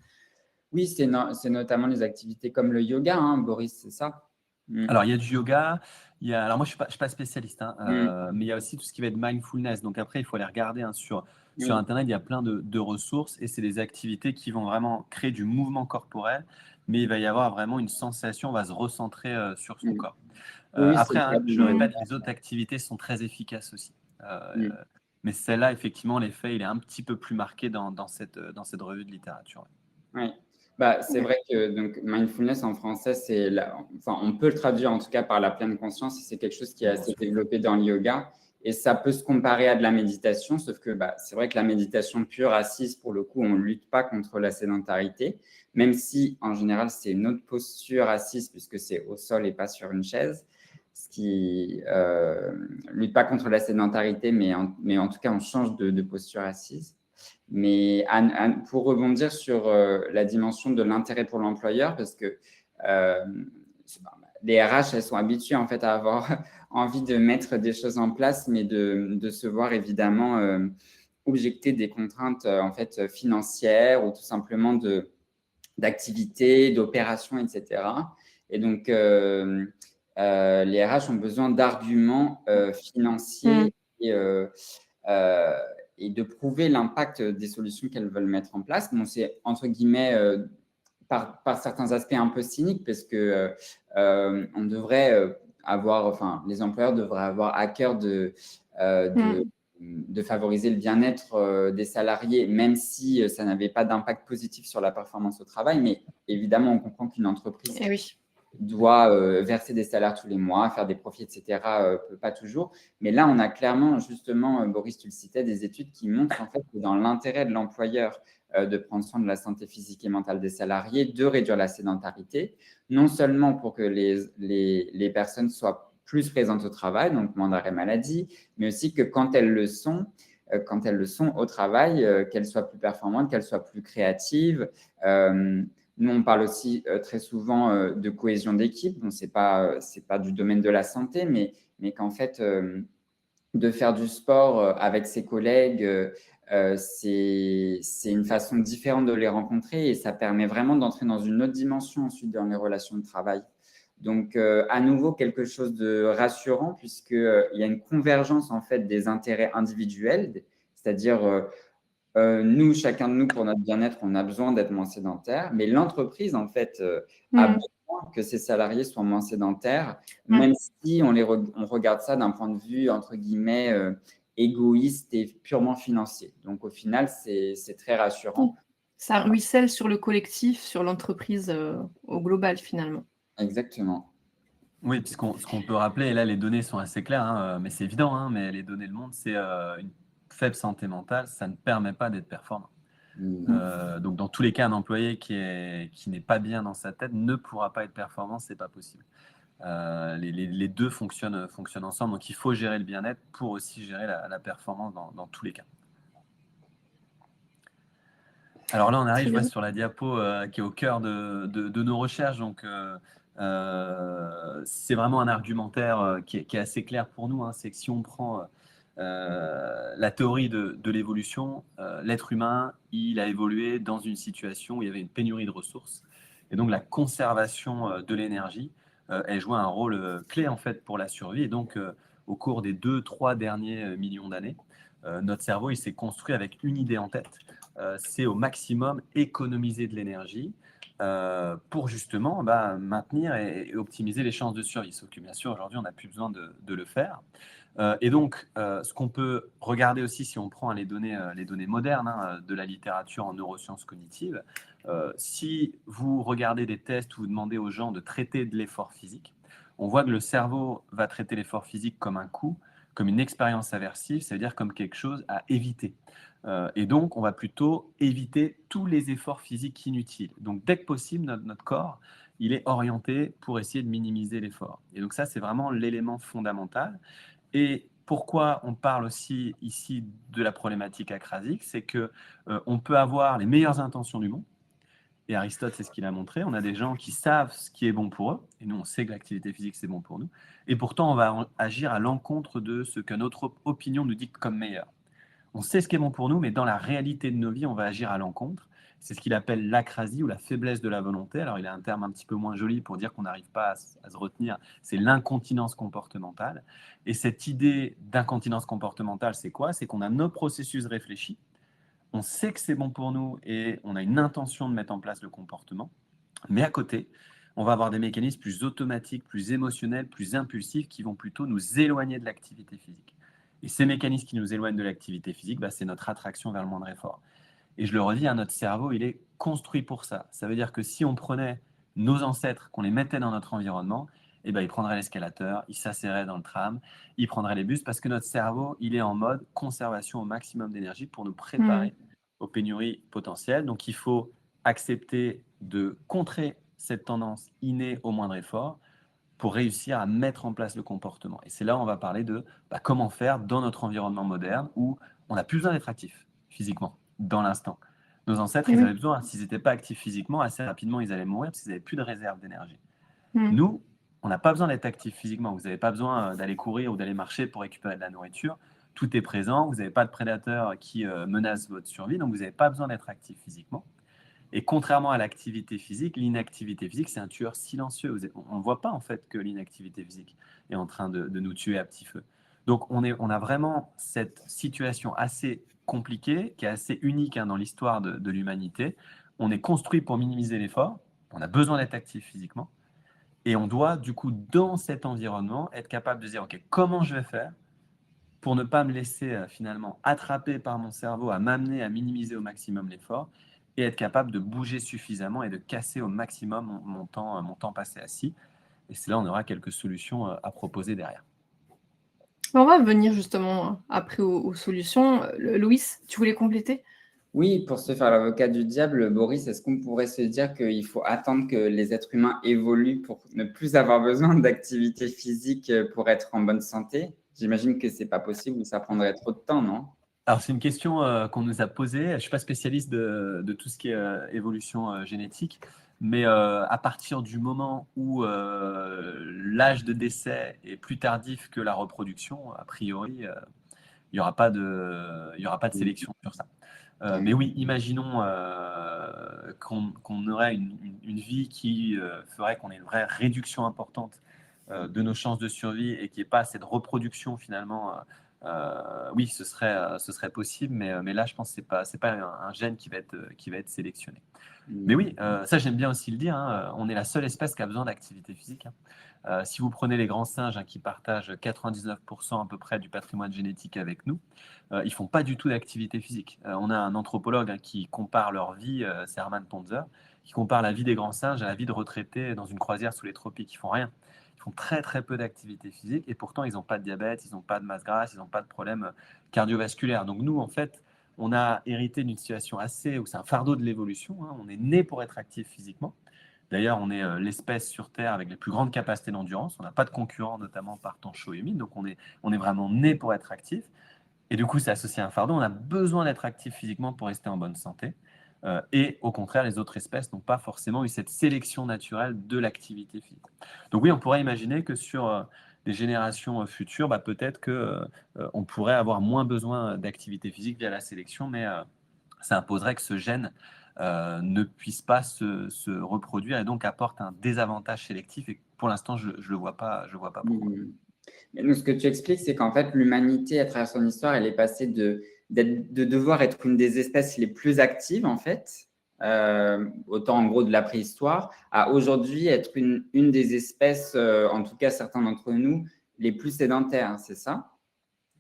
Oui, c'est notamment les activités comme le yoga, Boris, c'est ça? Alors, il y a du yoga. Alors, moi, je ne suis pas spécialiste, mais il y a aussi tout ce qui va être mindfulness. Donc, après, il faut aller regarder sur Oui. Internet. Il y a plein de ressources et c'est des activités qui vont vraiment créer du mouvement corporel, mais il va y avoir vraiment une sensation, on va se recentrer sur son Mm. corps. Oui, c'est Après, le cas je le de- répète, les autres activités sont très efficaces aussi. Mm. Mais celle-là, effectivement, l'effet, il est un petit peu plus marqué dans cette revue de littérature. Oui. C'est vrai que donc, mindfulness en français, on peut le traduire en tout cas par la pleine conscience et c'est quelque chose qui est assez développé dans le yoga. Et ça peut se comparer à de la méditation, sauf que c'est vrai que la méditation pure assise, pour le coup, on ne lutte pas contre la sédentarité, même si en général, c'est une autre posture assise puisque c'est au sol et pas sur une chaise, ce qui lutte pas contre la sédentarité, mais en tout cas, on change de posture assise. Mais pour rebondir sur la dimension de l'intérêt pour l'employeur, parce que les RH, elles sont habituées en fait à avoir envie de mettre des choses en place, mais de se voir évidemment objecter des contraintes en fait financières ou tout simplement d'activités, d'opérations, etc. Et donc, les RH ont besoin d'arguments financiers euh, et de prouver l'impact des solutions qu'elles veulent mettre en place. Bon, c'est entre guillemets par certains aspects un peu cynique parce que on devrait les employeurs devraient avoir à cœur de favoriser le bien-être des salariés, même si ça n'avait pas d'impact positif sur la performance au travail. Mais évidemment, on comprend qu'une entreprise Eh oui. doit verser des salaires tous les mois, faire des profits, etc. Pas toujours. Mais là, on a clairement, justement, Boris, tu le citais, des études qui montrent en fait que dans l'intérêt de l'employeur de prendre soin de la santé physique et mentale des salariés, de réduire la sédentarité, non seulement pour que les personnes soient plus présentes au travail, donc moins d'arrêt maladie, mais aussi que quand elles le sont au travail, qu'elles soient plus performantes, qu'elles soient plus créatives. Nous, on parle aussi très souvent de cohésion d'équipe. Bon, c'est pas du domaine de la santé, mais qu'en fait, de faire du sport avec ses collègues, c'est une façon différente de les rencontrer et ça permet vraiment d'entrer dans une autre dimension ensuite dans les relations de travail. Donc, à nouveau, quelque chose de rassurant puisqu'il y a une convergence en fait des intérêts individuels, c'est-à-dire nous, chacun de nous, pour notre bien-être, on a besoin d'être moins sédentaire, mais l'entreprise, en fait, a besoin que ses salariés soient moins sédentaires, même si on regarde ça d'un point de vue, entre guillemets, égoïste et purement financier. Donc, au final, c'est très rassurant. Ça ruisselle sur le collectif, sur l'entreprise au global, finalement. Exactement. Oui, puis ce qu'on peut rappeler, et là les données sont assez claires, hein, mais c'est évident, hein, mais les données le montrent, c'est une faible santé mentale, ça ne permet pas d'être performant. Donc dans tous les cas, un employé qui n'est pas bien dans sa tête ne pourra pas être performant, c'est pas possible. Les deux fonctionnent ensemble, donc il faut gérer le bien-être pour aussi gérer la performance dans tous les cas. Alors là, on arrive, je vois, sur la diapo qui est au cœur de nos recherches. Donc, c'est vraiment un argumentaire qui est assez clair pour nous, hein. C'est que si on prend la théorie de l'évolution, l'être humain, il a évolué dans une situation où il y avait une pénurie de ressources. Et donc, la conservation de l'énergie, elle jouait un rôle clé en fait pour la survie. Et donc, au cours des 2-3 derniers millions d'années, notre cerveau, il s'est construit avec une idée en tête. C'est au maximum économiser de l'énergie pour justement maintenir et optimiser les chances de survie. Sauf que bien sûr, aujourd'hui, on n'a plus besoin de le faire. Et donc, ce qu'on peut regarder aussi, si on prend les données modernes de la littérature en neurosciences cognitives, si vous regardez des tests où vous demandez aux gens de traiter de l'effort physique, on voit que le cerveau va traiter l'effort physique comme un coût, comme une expérience aversive, c'est-à-dire comme quelque chose à éviter. Et donc, on va plutôt éviter tous les efforts physiques inutiles. Donc, dès que possible, notre corps, il est orienté pour essayer de minimiser l'effort. Et donc, ça, c'est vraiment l'élément fondamental. Et pourquoi on parle aussi ici de la problématique acrasique, c'est que on peut avoir les meilleures intentions du monde. Et Aristote, c'est ce qu'il a montré. On a des gens qui savent ce qui est bon pour eux. Et nous, on sait que l'activité physique, c'est bon pour nous. Et pourtant, on va agir à l'encontre de ce que notre opinion nous dicte comme meilleur. On sait ce qui est bon pour nous, mais dans la réalité de nos vies, on va agir à l'encontre. C'est ce qu'il appelle l'acrasie ou la faiblesse de la volonté. Alors, il a un terme un petit peu moins joli pour dire qu'on n'arrive pas à se retenir. C'est l'incontinence comportementale. Et cette idée d'incontinence comportementale, c'est quoi? C'est qu'on a nos processus réfléchis, on sait que c'est bon pour nous et on a une intention de mettre en place le comportement. Mais à côté, on va avoir des mécanismes plus automatiques, plus émotionnels, plus impulsifs qui vont plutôt nous éloigner de l'activité physique. Et ces mécanismes qui nous éloignent de l'activité physique, c'est notre attraction vers le moindre effort. Et je le redis, notre cerveau, il est construit pour ça. Ça veut dire que si on prenait nos ancêtres, qu'on les mettait dans notre environnement, ils prendraient l'escalateur, ils s'asseyeraient dans le tram, ils prendraient les bus, parce que notre cerveau, il est en mode conservation au maximum d'énergie pour nous préparer aux pénuries potentielles. Donc, il faut accepter de contrer cette tendance innée au moindre effort pour réussir à mettre en place le comportement. Et c'est là où on va parler de comment faire dans notre environnement moderne où on n'a plus besoin d'être actif physiquement, dans l'instant. Nos ancêtres, ils avaient besoin, s'ils n'étaient pas actifs physiquement, assez rapidement, ils allaient mourir parce qu'ils n'avaient plus de réserve d'énergie. Nous, on n'a pas besoin d'être actif physiquement. Vous n'avez pas besoin d'aller courir ou d'aller marcher pour récupérer de la nourriture. Tout est présent. Vous n'avez pas de prédateurs qui menacent votre survie, donc vous n'avez pas besoin d'être actif physiquement. Et contrairement à l'activité physique, l'inactivité physique, c'est un tueur silencieux. On ne voit pas en fait que l'inactivité physique est en train de nous tuer à petit feu. Donc on a vraiment cette situation assez compliquée, qui est assez unique dans l'histoire de l'humanité. On est construit pour minimiser l'effort, on a besoin d'être actif physiquement, et on doit du coup dans cet environnement être capable de dire ok, comment je vais faire pour ne pas me laisser finalement attraper par mon cerveau à m'amener à minimiser au maximum l'effort et être capable de bouger suffisamment et de casser au maximum mon temps passé assis. Et c'est là on aura quelques solutions à proposer derrière. On va venir justement après aux solutions. Louis, tu voulais compléter? Oui, pour se faire l'avocat du diable, Boris, est-ce qu'on pourrait se dire qu'il faut attendre que les êtres humains évoluent pour ne plus avoir besoin d'activité physique pour être en bonne santé? J'imagine que c'est pas possible ou ça prendrait trop de temps, non? Alors, c'est une question qu'on nous a posée. Je ne suis pas spécialiste de tout ce qui est évolution génétique, mais à partir du moment où l'âge de décès est plus tardif que la reproduction, a priori, il n'y aura pas il y aura pas de Oui. sélection sur ça. Mais oui, imaginons qu'on aurait une vie qui ferait qu'on ait une vraie réduction importante de nos chances de survie et qu'il n'y ait pas cette reproduction finalement. Oui, ce serait possible, mais là, je pense que c'est pas un gène qui va être sélectionné. Mais oui, ça j'aime bien aussi le dire, hein, on est la seule espèce qui a besoin d'activité physique, hein. Si vous prenez les grands singes, hein, qui partagent 99% à peu près du patrimoine génétique avec nous, ils font pas du tout d'activité physique. On a un anthropologue, hein, qui compare leur vie, c'est Hermann Ponzer, qui compare la vie des grands singes à la vie de retraités dans une croisière sous les tropiques. Ils font rien. Ils font très très peu d'activité physique et pourtant ils n'ont pas de diabète, ils n'ont pas de masse grasse, ils n'ont pas de problème cardiovasculaire. Donc nous, en fait, on a hérité d'une situation assez où c'est un fardeau de l'évolution, hein. On est né pour être actif physiquement. D'ailleurs, on est l'espèce sur Terre avec les plus grandes capacités d'endurance. On n'a pas de concurrents, notamment par temps chaud et humide. Donc, on est vraiment né pour être actif. Et du coup, c'est associé à un fardeau. On a besoin d'être actif physiquement pour rester en bonne santé. Et au contraire, les autres espèces n'ont pas forcément eu cette sélection naturelle de l'activité physique. Donc oui, on pourrait imaginer que sur des générations futures, bah, peut-être que on pourrait avoir moins besoin d'activité physique via la sélection, mais ça imposerait que ce gène ne puisse pas se reproduire et donc apporte un désavantage sélectif. Et pour l'instant, je ne le vois pas, je vois pas pourquoi. Mais nous, ce que tu expliques, c'est qu'en fait, l'humanité, à travers son histoire, elle est passée de devoir être une des espèces les plus actives, en fait, autant en gros de la préhistoire, à aujourd'hui être une des espèces, en tout cas certains d'entre nous, les plus sédentaires, c'est ça?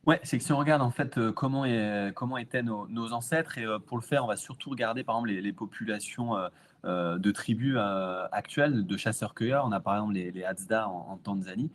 Ouais, c'est que si on regarde en fait comment étaient nos ancêtres, et pour le faire, on va surtout regarder par exemple les populations de tribus actuelles, de chasseurs-cueilleurs. On a par exemple les Hadza en Tanzanie,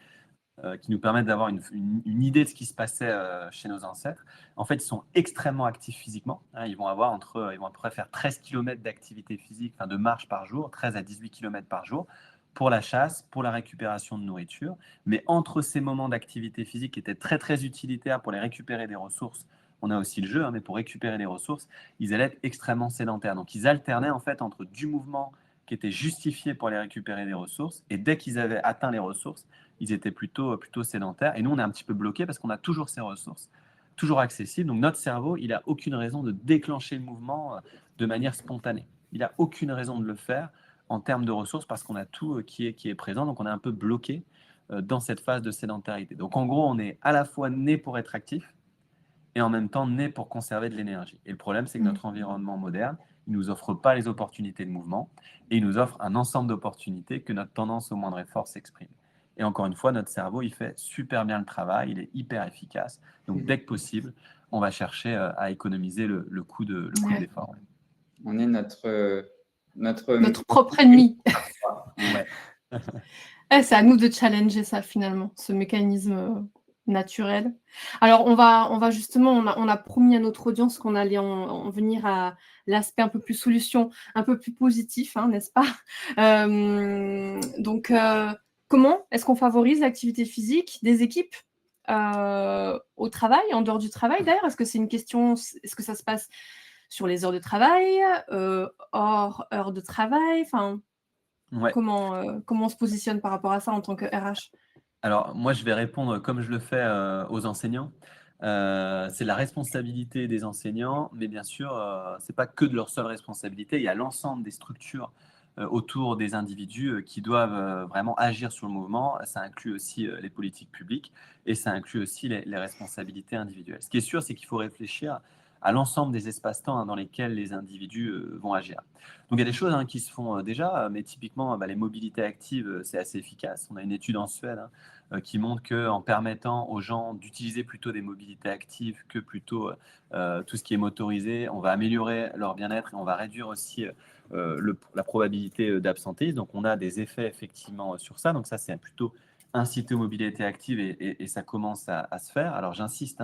qui nous permettent d'avoir une idée de ce qui se passait chez nos ancêtres. En fait, ils sont extrêmement actifs physiquement, hein. Ils vont à peu près faire 13 km d'activité physique, enfin de marche par jour, 13 à 18 km par jour, pour la chasse, pour la récupération de nourriture. Mais entre ces moments d'activité physique qui étaient très, très utilitaires pour les récupérer des ressources, on a aussi le jeu, hein, mais pour récupérer des ressources, ils allaient être extrêmement sédentaires. Donc, ils alternaient en fait entre du mouvement qui était justifié pour aller récupérer des ressources, et dès qu'ils avaient atteint les ressources, ils étaient plutôt sédentaires. Et nous, on est un petit peu bloqué parce qu'on a toujours ces ressources, toujours accessibles. Donc notre cerveau, il n'a aucune raison de déclencher le mouvement de manière spontanée. Il n'a aucune raison de le faire en termes de ressources parce qu'on a tout qui est présent. Donc on est un peu bloqué dans cette phase de sédentarité. Donc en gros, on est à la fois né pour être actif et en même temps né pour conserver de l'énergie. Et le problème, c'est que notre environnement moderne, il ne nous offre pas les opportunités de mouvement et il nous offre un ensemble d'opportunités que notre tendance au moindre effort s'exprime. Et encore une fois, notre cerveau, il fait super bien le travail, il est hyper efficace. Donc, dès que possible, on va chercher à économiser le coût de l'effort. On est Notre propre ennemi. Ouais. C'est à nous de challenger ça finalement, ce mécanisme naturel. Alors on va justement, on a promis à notre audience qu'on allait en venir à l'aspect un peu plus solution, un peu plus positif, hein, n'est-ce pas? Donc comment est-ce qu'on favorise l'activité physique des équipes au travail, en dehors du travail d'ailleurs? Est-ce que c'est une question, est-ce que ça se passe sur les heures de travail, hors heures de travail? Enfin, Ouais. comment on se positionne par rapport à ça en tant que RH? Alors, moi, je vais répondre comme je le fais aux enseignants. C'est la responsabilité des enseignants, mais bien sûr, c'est pas que de leur seule responsabilité. Il y a l'ensemble des structures autour des individus qui doivent vraiment agir sur le mouvement. Ça inclut aussi les politiques publiques et ça inclut aussi les responsabilités individuelles. Ce qui est sûr, c'est qu'il faut réfléchir à l'ensemble des espaces-temps dans lesquels les individus vont agir. Donc il y a des choses qui se font déjà, mais typiquement les mobilités actives, c'est assez efficace. On a une étude en Suède qui montre qu'en permettant aux gens d'utiliser plutôt des mobilités actives que plutôt tout ce qui est motorisé, on va améliorer leur bien-être et on va réduire aussi la probabilité d'absentéisme. Donc on a des effets effectivement sur ça. Donc ça, c'est plutôt inciter aux mobilités actives et ça commence à se faire. Alors j'insiste,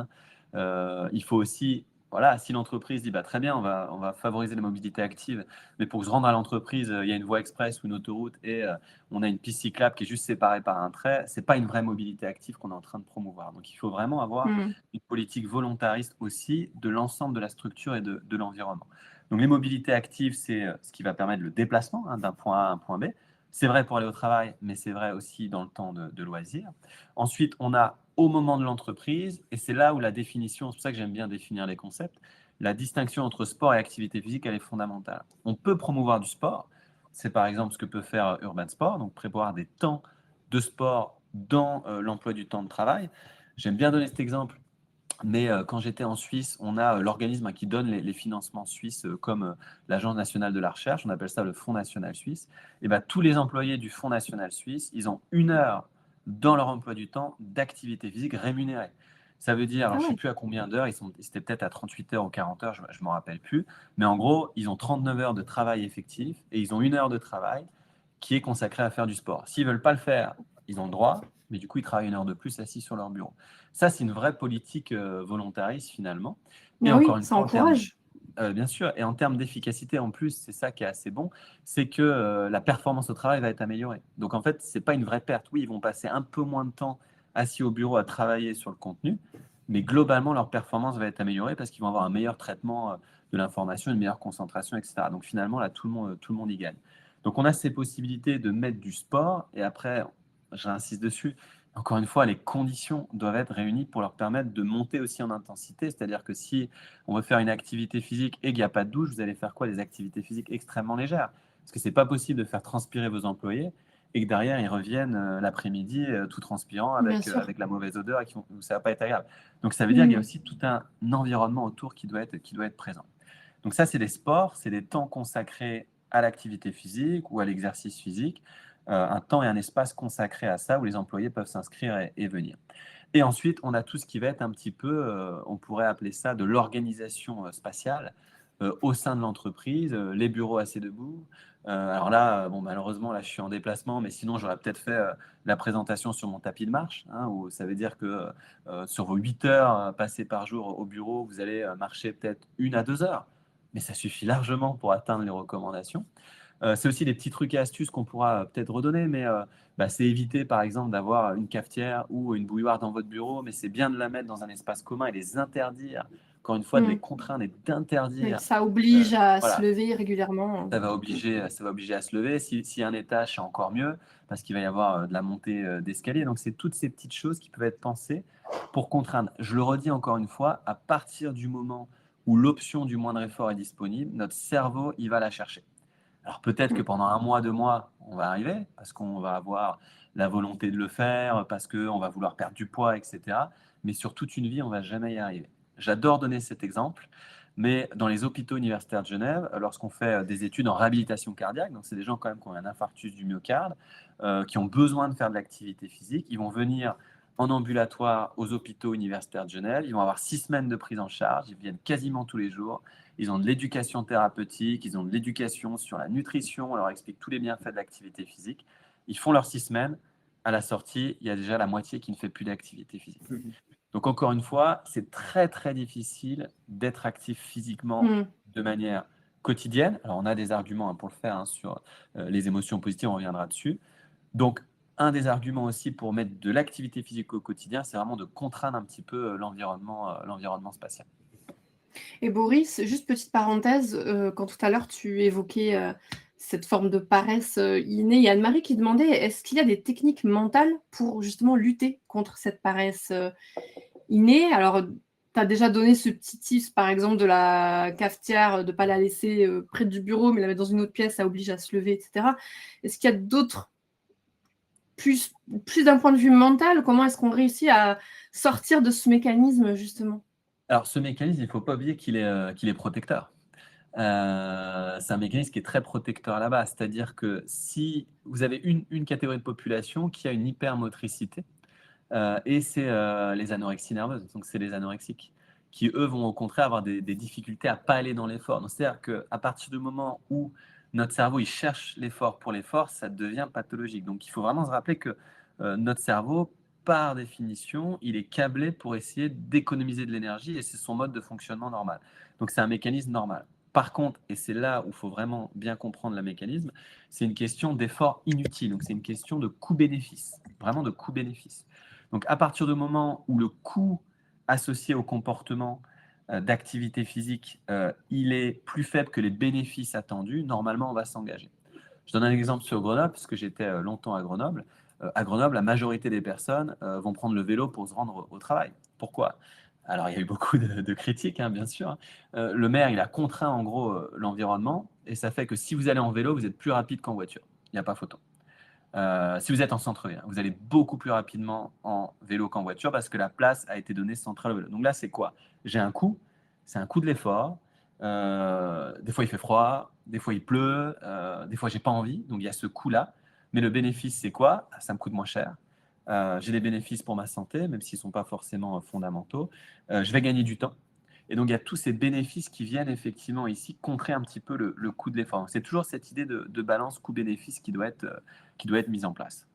il faut aussi, voilà, si l'entreprise dit très bien, on va favoriser la mobilité active, mais pour se rendre à l'entreprise, il y a une voie express ou une autoroute et on a une piste cyclable qui est juste séparée par un trait, c'est pas une vraie mobilité active qu'on est en train de promouvoir. Donc il faut vraiment avoir une politique volontariste aussi de l'ensemble de la structure et de l'environnement. Donc les mobilités actives, c'est ce qui va permettre le déplacement d'un point A à un point B. C'est vrai pour aller au travail, mais c'est vrai aussi dans le temps de loisirs. Ensuite, on a au moment de l'entreprise, et c'est là où la définition, c'est pour ça que j'aime bien définir les concepts, la distinction entre sport et activité physique, elle est fondamentale. On peut promouvoir du sport, c'est par exemple ce que peut faire Urban Sport, donc prévoir des temps de sport dans l'emploi du temps de travail. J'aime bien donner cet exemple, mais quand j'étais en Suisse, on a l'organisme qui donne les financements suisses comme l'Agence nationale de la recherche, on appelle ça le Fonds national suisse. Et tous les employés du Fonds national suisse, ils ont 1 heure dans leur emploi du temps d'activité physique rémunérée. Ça veut dire, alors, je ne sais plus à combien d'heures, c'était peut-être à 38 heures ou 40 heures, je ne m'en rappelle plus, mais en gros, ils ont 39 heures de travail effectif et ils ont 1 heure de travail qui est consacrée à faire du sport. S'ils ne veulent pas le faire, ils ont le droit, mais du coup, ils travaillent 1 heure de plus assis sur leur bureau. Ça, c'est une vraie politique volontariste finalement. Et encore une ça fois, encourage. bien sûr, et en termes d'efficacité, en plus, c'est ça qui est assez bon, c'est que la performance au travail va être améliorée. Donc en fait, c'est pas une vraie perte. Oui, ils vont passer un peu moins de temps assis au bureau à travailler sur le contenu, mais globalement, leur performance va être améliorée parce qu'ils vont avoir un meilleur traitement de l'information, une meilleure concentration, etc. Donc finalement, là, tout le monde y gagne. Donc on a ces possibilités de mettre du sport, et après, j'insiste dessus, encore une fois, les conditions doivent être réunies pour leur permettre de monter aussi en intensité. C'est-à-dire que si on veut faire une activité physique et qu'il n'y a pas de douche, vous allez faire quoi? Des activités physiques extrêmement légères. Parce que ce n'est pas possible de faire transpirer vos employés et que derrière, ils reviennent l'après-midi tout transpirants Bien avec, sûr. avec la mauvaise odeur et où ça ne va pas être agréable. Donc ça veut dire qu'il y a aussi tout un environnement autour qui doit être présent. Donc ça, c'est des sports, c'est des temps consacrés à l'activité physique ou à l'exercice physique, un temps et un espace consacrés à ça où les employés peuvent s'inscrire et venir. Et ensuite, on a tout ce qui va être un petit peu, on pourrait appeler ça de l'organisation spatiale au sein de l'entreprise, les bureaux assez debout. Alors là, bon, malheureusement, là, je suis en déplacement, mais sinon, j'aurais peut-être fait la présentation sur mon tapis de marche, où ça veut dire que sur vos 8 heures passées par jour au bureau, vous allez marcher peut-être 1 à 2 heures. Mais ça suffit largement pour atteindre les recommandations. C'est aussi des petits trucs et astuces qu'on pourra peut-être redonner, mais c'est éviter par exemple d'avoir une cafetière ou une bouilloire dans votre bureau, mais c'est bien de la mettre dans un espace commun et les interdire, encore une fois, de les contraindre et d'interdire. Ça oblige à se Voilà, lever régulièrement. ça va obliger à se lever. Si un étage, c'est encore mieux, parce qu'il va y avoir de la montée d'escalier. Donc, c'est toutes ces petites choses qui peuvent être pensées pour contraindre. Je le redis encore une fois, à partir du moment où l'option du moindre effort est disponible, notre cerveau, il va la chercher. Alors peut-être que pendant 1 mois, 2 mois, on va arriver, parce qu'on va avoir la volonté de le faire, parce qu'on va vouloir perdre du poids, etc. Mais sur toute une vie, on ne va jamais y arriver. J'adore donner cet exemple, mais dans les hôpitaux universitaires de Genève, lorsqu'on fait des études en réhabilitation cardiaque, donc c'est des gens quand même qui ont un infarctus du myocarde, qui ont besoin de faire de l'activité physique, ils vont venir en ambulatoire aux hôpitaux universitaires de Genève, ils vont avoir 6 semaines de prise en charge, ils viennent quasiment tous les jours, ils ont de l'éducation thérapeutique, ils ont de l'éducation sur la nutrition, on leur explique tous les bienfaits de l'activité physique. Ils font leurs 6 semaines. À la sortie, il y a déjà la moitié qui ne fait plus d'activité physique. Donc encore une fois, c'est très très difficile d'être actif physiquement de manière quotidienne. Alors on a des arguments pour le faire sur les émotions positives, on reviendra dessus. Donc un des arguments aussi pour mettre de l'activité physique au quotidien, c'est vraiment de contraindre un petit peu l'environnement spatial. Et Boris, juste petite parenthèse, quand tout à l'heure tu évoquais cette forme de paresse innée, il y a Anne-Marie qui demandait, est-ce qu'il y a des techniques mentales pour justement lutter contre cette paresse innée? Alors, tu as déjà donné ce petit tips, par exemple, de la cafetière, de ne pas la laisser près du bureau, mais la mettre dans une autre pièce, ça oblige à se lever, etc. Est-ce qu'il y a d'autres, plus d'un point de vue mental, comment est-ce qu'on réussit à sortir de ce mécanisme, justement? Alors, ce mécanisme, il ne faut pas oublier qu'il est protecteur. C'est un mécanisme qui est très protecteur à la base. C'est-à-dire que si vous avez une catégorie de population qui a une hypermotricité, et c'est les anorexie nerveuses, donc c'est les anorexiques, qui eux vont au contraire avoir des difficultés à pas aller dans l'effort. Donc c'est-à-dire qu'à partir du moment où notre cerveau il cherche l'effort pour l'effort, ça devient pathologique. Donc il faut vraiment se rappeler que notre cerveau, par définition, il est câblé pour essayer d'économiser de l'énergie et c'est son mode de fonctionnement normal. Donc c'est un mécanisme normal. Par contre, et c'est là où il faut vraiment bien comprendre le mécanisme, c'est une question d'effort inutile. Donc c'est une question de coût-bénéfice, vraiment de coût-bénéfice. Donc, à partir du moment où le coût associé au comportement d'activité physique, il est plus faible que les bénéfices attendus, normalement, on va s'engager. Je donne un exemple sur Grenoble, puisque j'étais longtemps à Grenoble. À Grenoble, la majorité des personnes vont prendre le vélo pour se rendre au travail. Pourquoi? Alors, il y a eu beaucoup de critiques, hein, bien sûr. Le maire, il a contraint en gros l'environnement, et ça fait que si vous allez en vélo, vous êtes plus rapide qu'en voiture. Il n'y a pas photo. Si vous êtes en centre-ville, vous allez beaucoup plus rapidement en vélo qu'en voiture parce que la place a été donnée centrale au vélo. Donc là, c'est quoi? J'ai un coût, c'est un coût de l'effort. Des fois, il fait froid, des fois, il pleut, des fois, j'ai pas envie. Donc, il y a ce coût-là. Mais le bénéfice, c'est quoi? Ça me coûte moins cher. J'ai des bénéfices pour ma santé, même s'ils ne sont pas forcément fondamentaux. Je vais gagner du temps. Et donc, il y a tous ces bénéfices qui viennent effectivement ici contrer un petit peu le coût de l'effort. C'est toujours cette idée de balance coût-bénéfice qui doit être mise en place.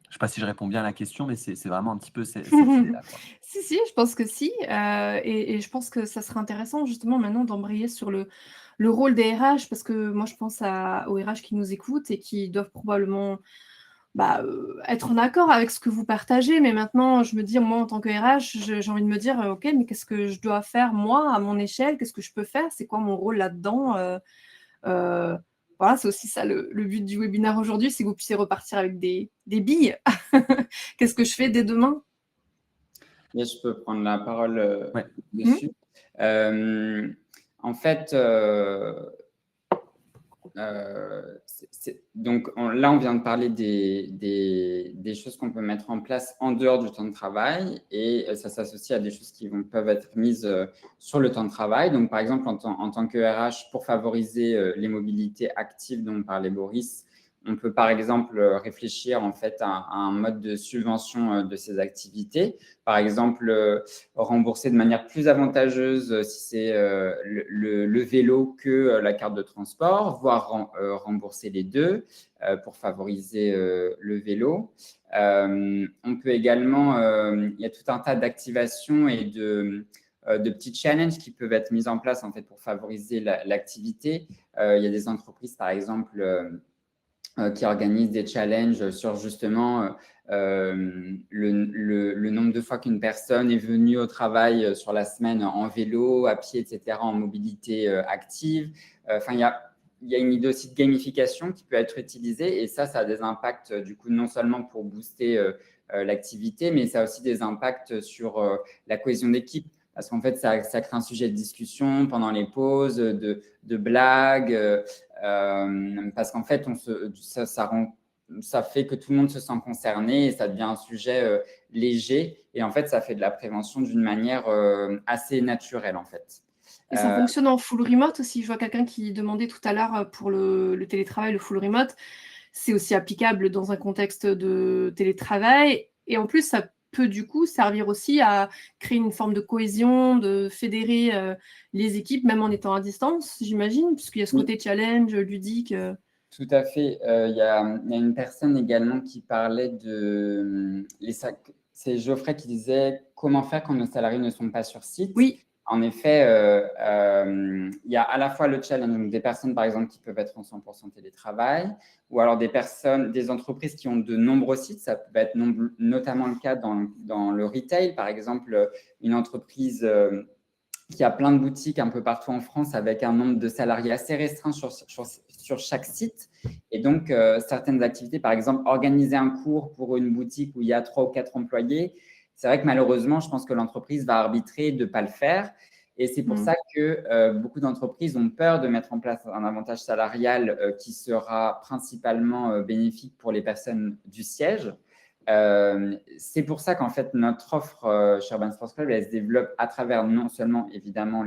Je ne sais pas si je réponds bien à la question, mais c'est vraiment un petit peu cette idée-là, quoi. Si, je pense que si, et je pense que ça serait intéressant justement maintenant d'embrayer sur le rôle des RH parce que moi je pense aux RH qui nous écoutent et qui doivent probablement, être en accord avec ce que vous partagez. Mais maintenant je me dis, moi en tant que RH, j'ai envie de me dire: «OK, mais qu'est-ce que je dois faire moi à mon échelle? Qu'est-ce que je peux faire? C'est quoi mon rôle là-dedans?» Heu, voilà, c'est aussi ça le but du webinaire aujourd'hui, c'est que vous puissiez repartir avec des billes. Qu'est-ce que je fais dès demain? Et je peux prendre la parole Ouais. Mmh. dessus. En fait, donc là, on vient de parler des choses qu'on peut mettre en place en dehors du temps de travail et ça s'associe à des choses qui peuvent être mises sur le temps de travail. Donc, par exemple, en tant que RH, pour favoriser les mobilités actives dont parlait Boris, on peut par exemple réfléchir en fait à un mode de subvention de ces activités. Par exemple, rembourser de manière plus avantageuse si c'est le vélo que la carte de transport, voire rembourser les deux pour favoriser le vélo. On peut également, il y a tout un tas d'activations et de petits challenges qui peuvent être mis en place en fait, pour favoriser l'activité. Il y a des entreprises, par exemple, qui organisent des challenges sur justement le nombre de fois qu'une personne est venue au travail sur la semaine en vélo, à pied, etc., en mobilité active. Enfin, il y a une idée aussi de gamification qui peut être utilisée et ça a des impacts du coup non seulement pour booster l'activité, mais ça a aussi des impacts sur la cohésion d'équipe. Parce qu'en fait, ça crée un sujet de discussion pendant les pauses, de blagues, parce qu'en fait, ça fait que tout le monde se sent concerné et ça devient un sujet léger. Et en fait, ça fait de la prévention d'une manière assez naturelle, en fait. Et ça fonctionne en full remote aussi. Je vois quelqu'un qui demandait tout à l'heure pour le télétravail, le full remote. C'est aussi applicable dans un contexte de télétravail et en plus, ça peut du coup servir aussi à créer une forme de cohésion, de fédérer les équipes, même en étant à distance, j'imagine? Puisqu'il y a ce Oui. côté challenge, ludique. Tout à fait. Il y a une personne également qui parlait c'est Geoffrey qui disait comment faire quand nos salariés ne sont pas sur site. Oui. En effet, il y a à la fois le challenge, donc des personnes par exemple qui peuvent être en 100% télétravail, ou alors des entreprises qui ont de nombreux sites. Ça peut être notamment le cas dans le retail, par exemple, une entreprise qui a plein de boutiques un peu partout en France avec un nombre de salariés assez restreint sur chaque site. Et donc, certaines activités, par exemple, organiser un cours pour une boutique où il y a 3 ou 4 employés, c'est vrai que malheureusement, je pense que l'entreprise va arbitrer de ne pas le faire. Et c'est pour ça que beaucoup d'entreprises ont peur de mettre en place un avantage salarial qui sera principalement bénéfique pour les personnes du siège. C'est pour ça qu'en fait, notre offre chez Urban Sports Club, elle se développe à travers non seulement évidemment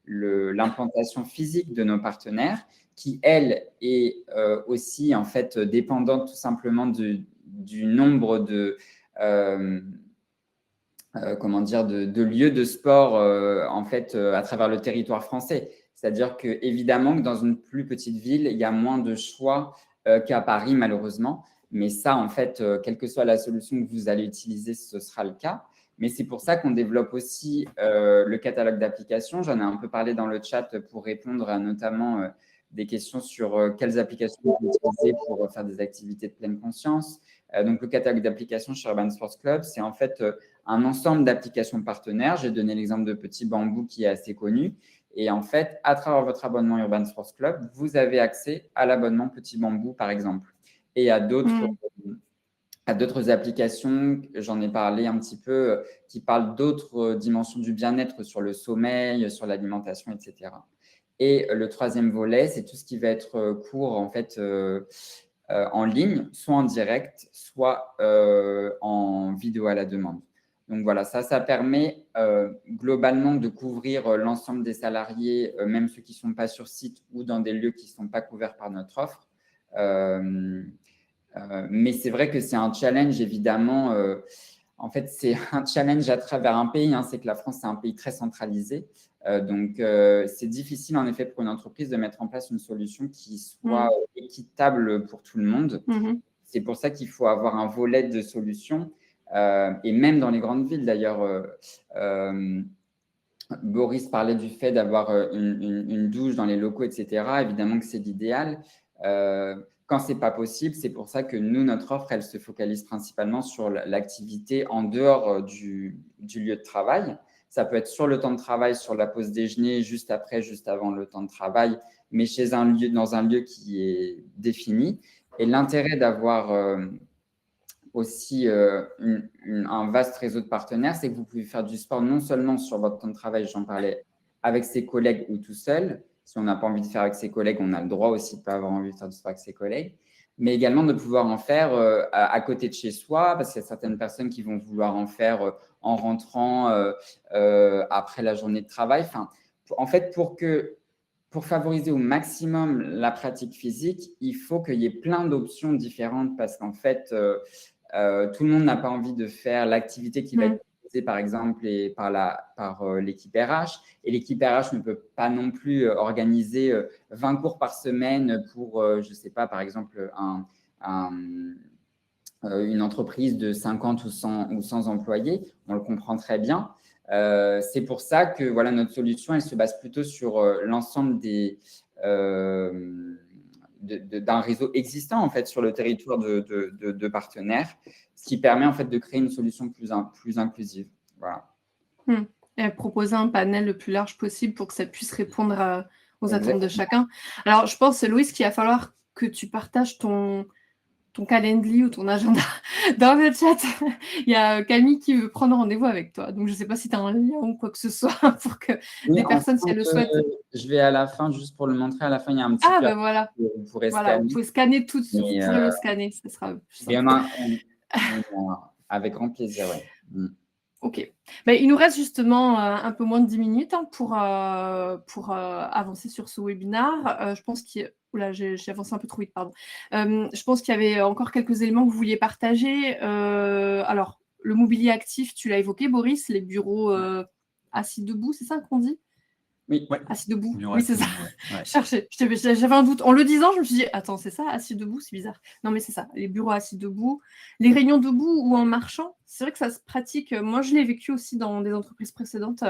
l'implantation physique de nos partenaires, qui elle est aussi en fait dépendante tout simplement du nombre de de lieux de sport en fait à travers le territoire français. C'est-à-dire que évidemment que dans une plus petite ville, il y a moins de choix qu'à Paris malheureusement. Mais ça, en fait, quelle que soit la solution que vous allez utiliser, ce sera le cas. Mais c'est pour ça qu'on développe aussi le catalogue d'applications. J'en ai un peu parlé dans le chat pour répondre à notamment des questions sur quelles applications vous utilisez pour faire des activités de pleine conscience. Donc, le catalogue d'applications chez Urban Sports Club, c'est en fait un ensemble d'applications partenaires. J'ai donné l'exemple de Petit Bambou qui est assez connu. Et en fait, à travers votre abonnement Urban Sports Club, vous avez accès à l'abonnement Petit Bambou, par exemple. Et à d'autres applications, j'en ai parlé un petit peu, qui parlent d'autres dimensions du bien-être sur le sommeil, sur l'alimentation, etc. Et le troisième volet, c'est tout ce qui va être cours en fait en ligne, soit en direct, soit en vidéo à la demande. Donc voilà, ça permet globalement de couvrir l'ensemble des salariés, même ceux qui ne sont pas sur site ou dans des lieux qui ne sont pas couverts par notre offre. Mais c'est vrai que c'est un challenge, évidemment. En fait, c'est un challenge à travers un pays. C'est que la France, c'est un pays très centralisé. Donc, c'est difficile, en effet, pour une entreprise de mettre en place une solution qui soit équitable pour tout le monde. C'est pour ça qu'il faut avoir un volet de solutions. Et même dans les grandes villes, d'ailleurs, Boris parlait du fait d'avoir une douche dans les locaux, etc. Évidemment que c'est l'idéal. Quand ce n'est pas possible, c'est pour ça que nous, notre offre, elle se focalise principalement sur l'activité en dehors du lieu de travail. Ça peut être sur le temps de travail, sur la pause déjeuner, juste après, juste avant le temps de travail, mais dans un lieu qui est défini. Et l'intérêt d'avoir aussi un vaste réseau de partenaires, c'est que vous pouvez faire du sport non seulement sur votre temps de travail, j'en parlais, avec ses collègues ou tout seul. Si on n'a pas envie de faire avec ses collègues, on a le droit aussi de ne pas avoir envie de faire du sport avec ses collègues, mais également de pouvoir en faire à côté de chez soi, parce qu'il y a certaines personnes qui vont vouloir en faire en rentrant après la journée de travail. Enfin, en fait, pour favoriser au maximum la pratique physique, il faut qu'il y ait plein d'options différentes, parce qu'en fait, tout le monde n'a pas envie de faire l'activité qui va être proposée, par exemple, par l'équipe RH. Et l'équipe RH ne peut pas non plus organiser 20 cours par semaine pour, je ne sais pas, par exemple, une entreprise de 50 ou 100 employés. On le comprend très bien. C'est pour ça que voilà, notre solution, elle se base plutôt sur l'ensemble d'un réseau existant en fait sur le territoire de partenaires, ce qui permet en fait de créer une solution plus inclusive. Voilà. Et proposer un panel le plus large possible pour que ça puisse répondre aux attentes de chacun. Alors, je pense, Louise, qu'il va falloir que tu partages ton calendrier ou ton agenda dans le chat. Il y a Camille qui veut prendre rendez-vous avec toi. Donc, je ne sais pas si tu as un lien ou quoi que ce soit pour que les personnes, si elles le souhaitent. Je vais à la fin, juste pour le montrer, à la fin, il y a un petit ben voilà. Vous pourrez scanner. Vous pouvez scanner tout de suite. Vous pourrez le scanner, ça sera plus simple. Avec grand plaisir, oui. Ok. Il nous reste justement un peu moins de 10 minutes pour avancer sur ce webinaire. Je pense qu'il y a... Oula, j'ai avancé un peu trop vite, pardon. Je pense qu'il y avait encore quelques éléments que vous vouliez partager. Alors, le mobilier actif, tu l'as évoqué, Boris, les bureaux assis debout, c'est ça qu'on dit ? Oui, assis debout. Oui, c'est ça. Ouais. J'avais un doute. En le disant, je me suis dit, attends, c'est ça, assis debout, c'est bizarre. Non, mais c'est ça. Les bureaux assis debout, les réunions debout ou en marchant, c'est vrai que ça se pratique. Moi, je l'ai vécu aussi dans des entreprises précédentes.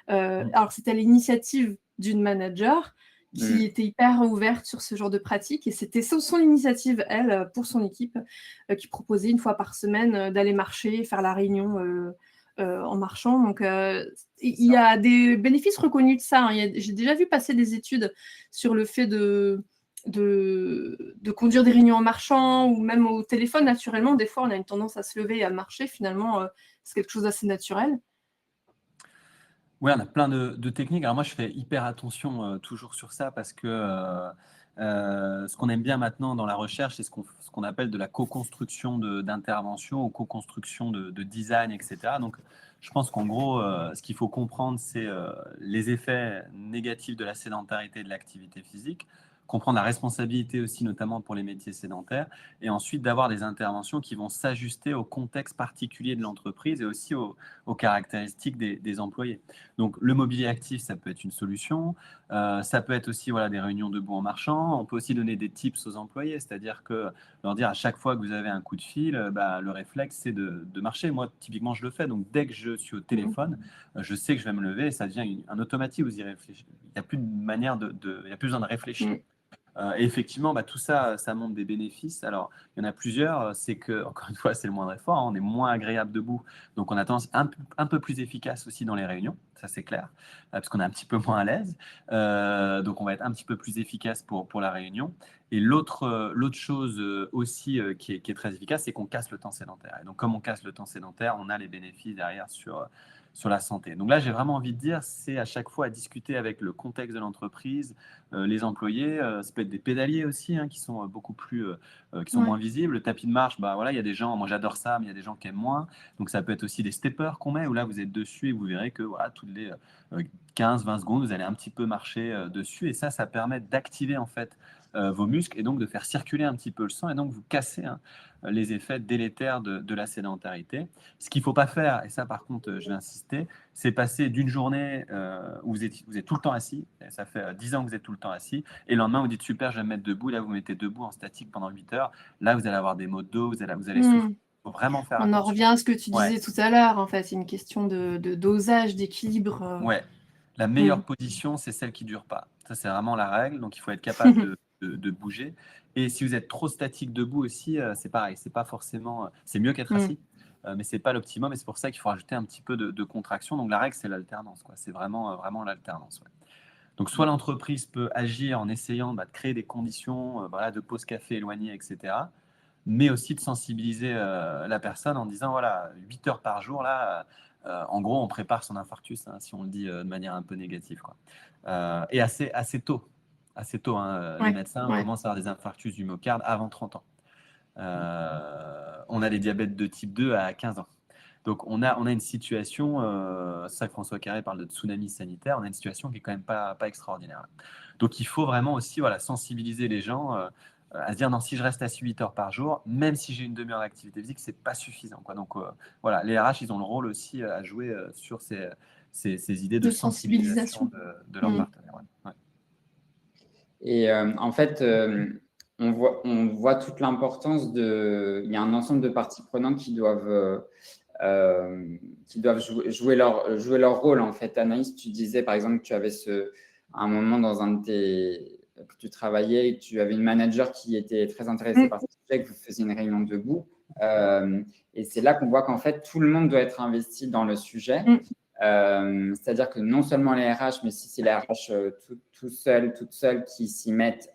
Alors, c'était à l'initiative d'une manager qui était hyper ouverte sur ce genre de pratique. Et c'était son initiative, elle, pour son équipe, qui proposait une fois par semaine d'aller marcher, faire la réunion en marchant. Donc, il y a des bénéfices reconnus de ça. J'ai déjà vu passer des études sur le fait de conduire des réunions en marchant ou même au téléphone. Naturellement, des fois, on a une tendance à se lever et à marcher. Finalement, c'est quelque chose d'assez naturel. Oui, on a plein de techniques. Alors moi, je fais hyper attention toujours sur ça parce que Ce qu'on aime bien maintenant dans la recherche, c'est ce qu'on appelle de la co-construction d'intervention ou co-construction de design, etc. Donc, je pense qu'en gros, ce qu'il faut comprendre, c'est les effets négatifs de la sédentarité et de l'activité physique, comprendre la responsabilité aussi, notamment pour les métiers sédentaires, et ensuite d'avoir des interventions qui vont s'ajuster au contexte particulier de l'entreprise et aussi aux caractéristiques des employés. Donc, le mobilier actif, ça peut être une solution. Ça peut être aussi voilà, des réunions debout en marchant. On peut aussi donner des tips aux employés, c'est-à-dire que leur dire à chaque fois que vous avez un coup de fil, le réflexe, c'est de marcher. Moi, typiquement, je le fais. Donc, dès que je suis au téléphone, je sais que je vais me lever et ça devient un automatique. Vous y réfléchissez. Il n'y a plus de manière il n'y a plus besoin de réfléchir. Et effectivement, tout ça, ça montre des bénéfices. Alors, il y en a plusieurs. C'est que, encore une fois, c'est le moindre effort, hein. On est moins agréable debout. Donc, on a tendance un peu plus efficace aussi dans les réunions. Ça, c'est clair. Parce qu'on est un petit peu moins à l'aise. Donc, on va être un petit peu plus efficace pour la réunion. Et l'autre chose aussi qui est très efficace, c'est qu'on casse le temps sédentaire. Et donc, comme on casse le temps sédentaire, on a les bénéfices derrière sur la santé. Donc là, j'ai vraiment envie de dire, c'est à chaque fois à discuter avec le contexte de l'entreprise, les employés. Ça peut être des pédaliers aussi, hein, qui sont beaucoup plus, qui sont Ouais. moins visibles. Le tapis de marche, voilà, il y a des gens, moi j'adore ça, mais il y a des gens qui aiment moins. Donc ça peut être aussi des steppers qu'on met, où là vous êtes dessus et vous verrez que voilà, toutes les 15-20 secondes, vous allez un petit peu marcher dessus. Et ça permet d'activer en fait vos muscles et donc de faire circuler un petit peu le sang et donc vous casser les effets délétères de la sédentarité. Ce qu'il ne faut pas faire, et ça par contre je vais insister, c'est passer d'une journée où vous êtes tout le temps assis, et ça fait 10 ans que vous êtes tout le temps assis, et le lendemain vous dites super, je vais me mettre debout, là vous mettez debout en statique pendant 8 heures, là vous allez avoir des maux de dos, vous allez souffrir. Il faut vraiment faire On en attention. revient à ce que tu Ouais, disais tout à l'heure, en fait, c'est une question de dosage, d'équilibre. ouais. La Mm. meilleure position, c'est celle qui ne dure pas. Ça, c'est vraiment la règle. Donc, il faut être capable de bouger. Et si vous êtes trop statique debout aussi, c'est pareil. C'est pas forcément. C'est mieux qu'être assis, mais c'est pas l'optimum. Et c'est pour ça qu'il faut rajouter un petit peu de contraction. Donc, la règle, c'est l'alternance, quoi. C'est vraiment l'alternance. Ouais. Donc, soit l'entreprise peut agir en essayant de créer des conditions voilà, de pause café éloignées, etc. Mais aussi de sensibiliser la personne en disant voilà, 8 heures par jour, là, en gros, on prépare son infarctus, hein, si on le dit de manière un peu négative, quoi. Et assez tôt. Assez tôt, hein, les Ouais, médecins ouais. commencent à avoir des infarctus du myocarde avant 30 ans. On a les diabètes de type 2 à 15 ans. Donc, on a une situation, c'est ça que François Carré parle de tsunami sanitaire, on a une situation qui est quand même pas extraordinaire. Donc, il faut vraiment aussi voilà, sensibiliser les gens à se dire, non, si je reste assis 8 heures par jour, même si j'ai une demi-heure d'activité physique, c'est pas suffisant, quoi. Donc, voilà, les RH, ils ont le rôle aussi à jouer sur ces idées de De sensibilisation sensibilisation. de leurs partenaires. Ouais. Et en fait, on voit toute l'importance il y a un ensemble de parties prenantes qui doivent jouer leur rôle. En fait, Anaïs, tu disais par exemple que tu avais un moment que tu travaillais et que tu avais une manager qui était très intéressée par ce sujet, que vous faisiez une réunion debout. Et c'est là qu'on voit qu'en fait, tout le monde doit être investi dans le sujet. C'est-à-dire que non seulement les RH, mais si c'est les RH tout seul, toute seule qui s'y mettent,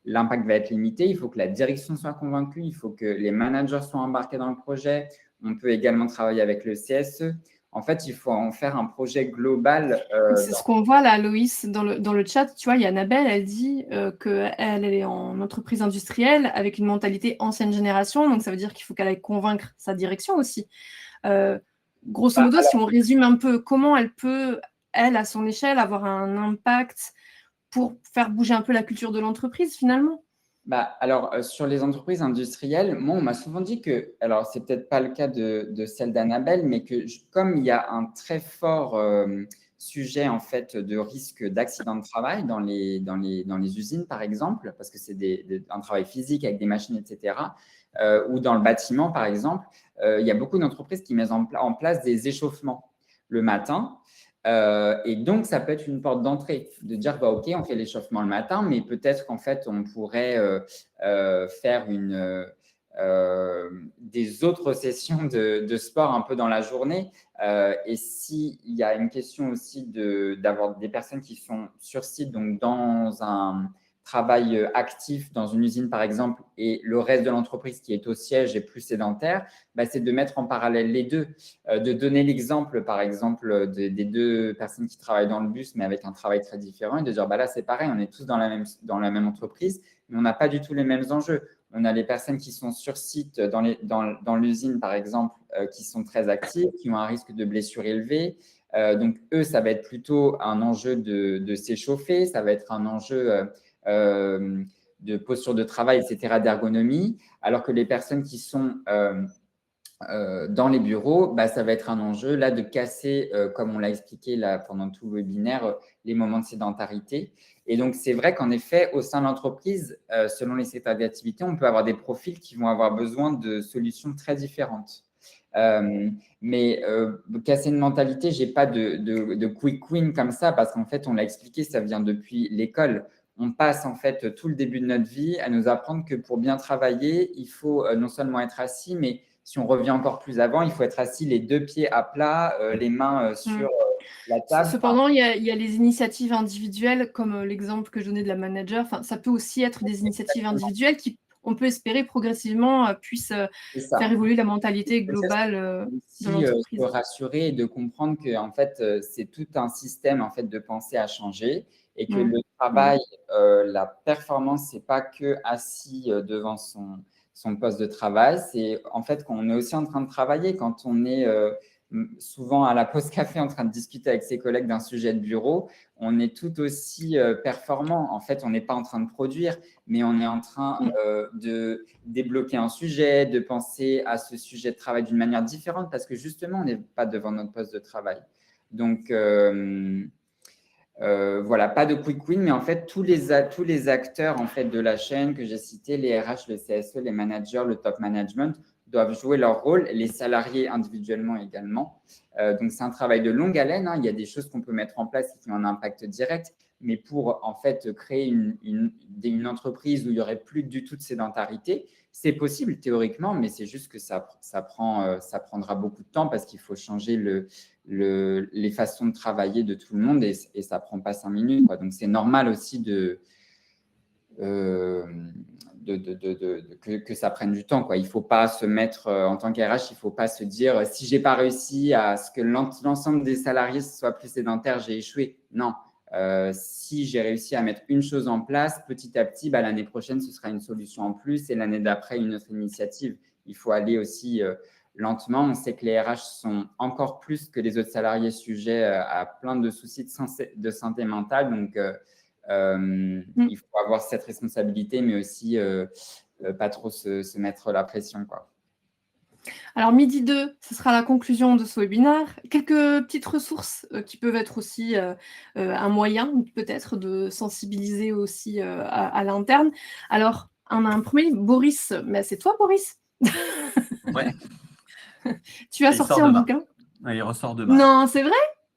l'impact va être limité. Il faut que la direction soit convaincue, il faut que les managers soient embarqués dans le projet. On peut également travailler avec le CSE. En fait, il faut en faire un projet global. C'est ce qu'on voit là, Loïs, dans le chat. Tu vois, il y a Annabelle, elle dit qu'elle est en entreprise industrielle avec une mentalité ancienne génération. Donc, ça veut dire qu'il faut qu'elle aille convaincre sa direction aussi. Grosso modo, si on résume un peu, comment elle peut, elle, à son échelle, avoir un impact pour faire bouger un peu la culture de l'entreprise, finalement? Alors, sur les entreprises industrielles, moi, on m'a souvent dit que, alors, c'est peut-être pas le cas de celle d'Annabelle, mais que comme il y a un très fort sujet, en fait, de risque d'accident de travail dans les usines, par exemple, parce que c'est un travail physique avec des machines, etc., ou dans le bâtiment, par exemple, il y a beaucoup d'entreprises qui mettent en place des échauffements le matin. Et donc, ça peut être une porte d'entrée de dire, OK, on fait l'échauffement le matin, mais peut-être qu'en fait, on pourrait faire des autres sessions de sport un peu dans la journée. Et s'il y a une question aussi d'avoir des personnes qui sont sur site, donc dans un travail actif dans une usine, par exemple, et le reste de l'entreprise qui est au siège est plus sédentaire, c'est de mettre en parallèle les deux. De donner l'exemple, par exemple, des deux personnes qui travaillent dans le bus, mais avec un travail très différent, et de dire, là, c'est pareil, on est tous dans la même entreprise, mais on n'a pas du tout les mêmes enjeux. On a les personnes qui sont sur site dans l'usine, par exemple, qui sont très actives, qui ont un risque de blessure élevé. Donc, eux, ça va être plutôt un enjeu de s'échauffer, ça va être un enjeu de posture de travail, etc., d'ergonomie, alors que les personnes qui sont dans les bureaux, ça va être un enjeu là de casser, comme on l'a expliqué là, pendant tout le webinaire, les moments de sédentarité. Et donc, c'est vrai qu'en effet, au sein de l'entreprise, selon les secteurs d'activité, on peut avoir des profils qui vont avoir besoin de solutions très différentes. Mais casser une mentalité, je n'ai pas de quick win comme ça parce qu'en fait, on l'a expliqué, ça vient depuis l'école. On passe en fait tout le début de notre vie à nous apprendre que pour bien travailler, il faut non seulement être assis, mais si on revient encore plus avant, il faut être assis les deux pieds à plat, les mains sur la table. Cependant, il y a les initiatives individuelles, comme l'exemple que je donnais de la manager. Enfin, ça peut aussi être des initiatives individuelles qui, on peut espérer, progressivement puissent faire évoluer la mentalité globale de l'entreprise. Se rassurer et de comprendre que en fait, c'est tout un système en fait, de pensée à changer et que le travail, la performance, ce n'est pas que assis devant son poste de travail. C'est en fait qu'on est aussi en train de travailler quand on est souvent à la pause café en train de discuter avec ses collègues d'un sujet de bureau, on est tout aussi performant. En fait, on n'est pas en train de produire, mais on est en train de débloquer un sujet, de penser à ce sujet de travail d'une manière différente parce que justement, on n'est pas devant notre poste de travail. Donc, voilà, pas de quick win, mais en fait, tous les acteurs en fait, de la chaîne que j'ai cités, les RH, le CSE, les managers, le top management, doivent jouer leur rôle, les salariés individuellement également. Donc, c'est un travail de longue haleine. Il y a des choses qu'on peut mettre en place qui ont un impact direct, mais pour en fait créer une entreprise où il n'y aurait plus du tout de sédentarité, c'est possible théoriquement, mais c'est juste que ça prendra beaucoup de temps parce qu'il faut changer les façons de travailler de tout le monde et ça ne prend pas 5 minutes. Donc, c'est normal aussi que ça prenne du temps. Il ne faut pas se mettre, en tant qu'RH, il ne faut pas se dire si je n'ai pas réussi à ce que l'ensemble des salariés soient plus sédentaires, j'ai échoué. Non. Si j'ai réussi à mettre une chose en place, petit à petit, l'année prochaine, ce sera une solution en plus et l'année d'après, une autre initiative. Il faut aller aussi lentement. On sait que les RH sont encore plus que les autres salariés sujets à plein de soucis de santé mentale. Donc, il faut avoir cette responsabilité, mais aussi pas trop se mettre la pression, quoi. Alors, midi 2, ce sera la conclusion de ce webinaire. Quelques petites ressources qui peuvent être aussi un moyen, peut-être, de sensibiliser aussi à l'interne. Alors, on a un premier, Boris. Mais c'est toi, Boris? Ouais. Tu as sorti un bouquin? Il ressort demain. Non, c'est vrai?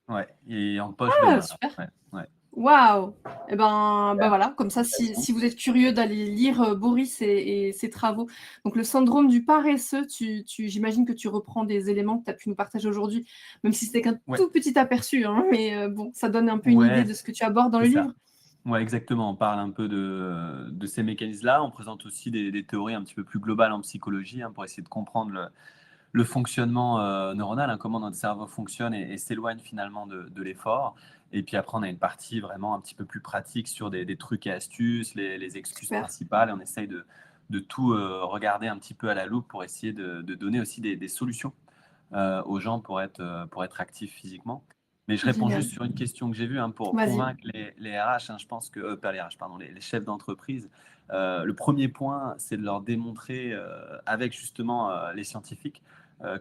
Ouais, il est en poche demain. Super. Ouais. Waouh! Et voilà, comme ça, si vous êtes curieux d'aller lire Boris et ses travaux. Donc, le syndrome du paresseux, j'imagine que tu reprends des éléments que tu as pu nous partager aujourd'hui, même si c'était qu'un tout petit aperçu, mais bon, ça donne un peu une idée de ce que tu abordes dans le livre. Oui, exactement. On parle un peu de ces mécanismes-là. On présente aussi des théories un petit peu plus globales en psychologie pour essayer de comprendre le fonctionnement neuronal, comment notre cerveau fonctionne et s'éloigne finalement de l'effort. Et puis après, on a une partie vraiment un petit peu plus pratique sur des trucs et astuces, les excuses principales. Et on essaye de tout regarder un petit peu à la loupe pour essayer de donner aussi des solutions aux gens pour être actifs physiquement. Mais je réponds juste sur une question que j'ai vue pour convaincre les RH. Je pense que, pas les RH, pardon, les chefs d'entreprise. Le premier point, c'est de leur démontrer avec justement les scientifiques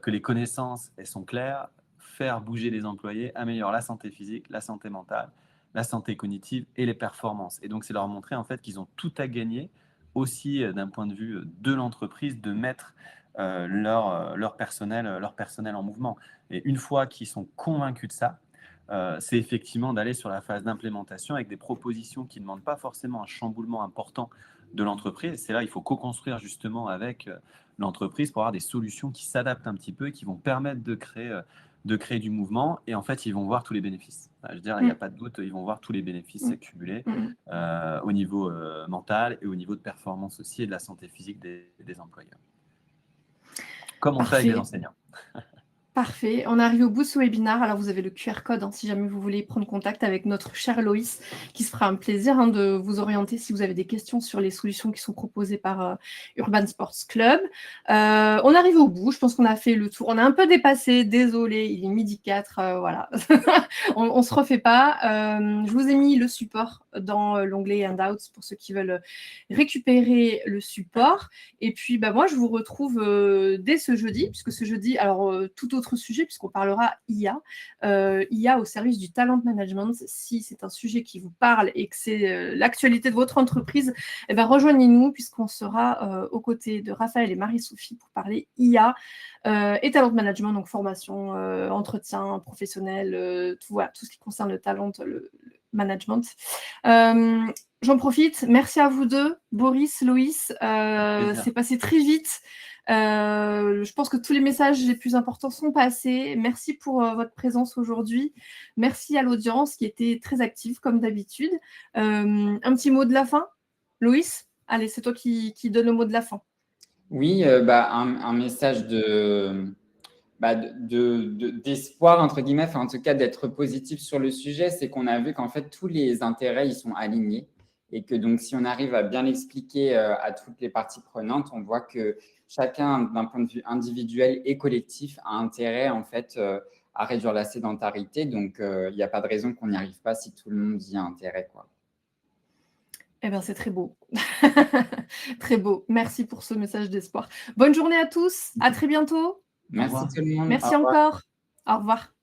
que les connaissances, elles sont claires, faire bouger les employés améliore la santé physique, la santé mentale, la santé cognitive et les performances. Et donc, c'est leur montrer en fait qu'ils ont tout à gagner aussi d'un point de vue de l'entreprise de mettre leur personnel en mouvement. Et une fois qu'ils sont convaincus de ça, c'est effectivement d'aller sur la phase d'implémentation avec des propositions qui ne demandent pas forcément un chamboulement important de l'entreprise. C'est là il faut co-construire justement avec l'entreprise pour avoir des solutions qui s'adaptent un petit peu et qui vont permettre de créer de créer du mouvement et en fait, ils vont voir tous les bénéfices. Je veux dire, il n'y a pas de doute, ils vont voir tous les bénéfices cumulés au niveau mental et au niveau de performance aussi et de la santé physique des employeurs. Comme on fait avec les enseignants. Parfait. On arrive au bout de ce webinaire. Alors, vous avez le QR code si jamais vous voulez prendre contact avec notre cher Loïs, qui se fera un plaisir de vous orienter si vous avez des questions sur les solutions qui sont proposées par Urban Sports Club. On arrive au bout. Je pense qu'on a fait le tour. On a un peu dépassé. Désolé, il est 12h04. Voilà. on se refait pas. Je vous ai mis le support dans l'onglet Handouts pour ceux qui veulent récupérer le support. Et puis, moi, je vous retrouve dès ce jeudi, puisque ce jeudi, alors, tout autre sujet, puisqu'on parlera IA. IA au service du talent management. Si c'est un sujet qui vous parle et que c'est l'actualité de votre entreprise, rejoignez-nous, puisqu'on sera aux côtés de Raphaël et Marie-Sophie pour parler IA et talent management, donc formation, entretien professionnel, tout ce qui concerne le talent, le management. J'en profite. Merci à vous deux, Boris, Loïs. C'est passé très vite. Je pense que tous les messages les plus importants sont passés. Merci pour votre présence aujourd'hui. Merci à l'audience qui était très active comme d'habitude. Un petit mot de la fin, Loïs? Allez, c'est toi qui donne le mot de la fin. Oui, un message d'espoir, entre guillemets, en tout cas d'être positif sur le sujet, c'est qu'on a vu qu'en fait, tous les intérêts, ils sont alignés et que donc, si on arrive à bien l'expliquer à toutes les parties prenantes, on voit que chacun, d'un point de vue individuel et collectif, a intérêt, en fait, à réduire la sédentarité. Donc, il n'y a pas de raison qu'on n'y arrive pas si tout le monde y a intérêt, quoi. C'est très beau. Très beau. Merci pour ce message d'espoir. Bonne journée à tous. À très bientôt. Merci tout le monde. Merci encore. Au revoir.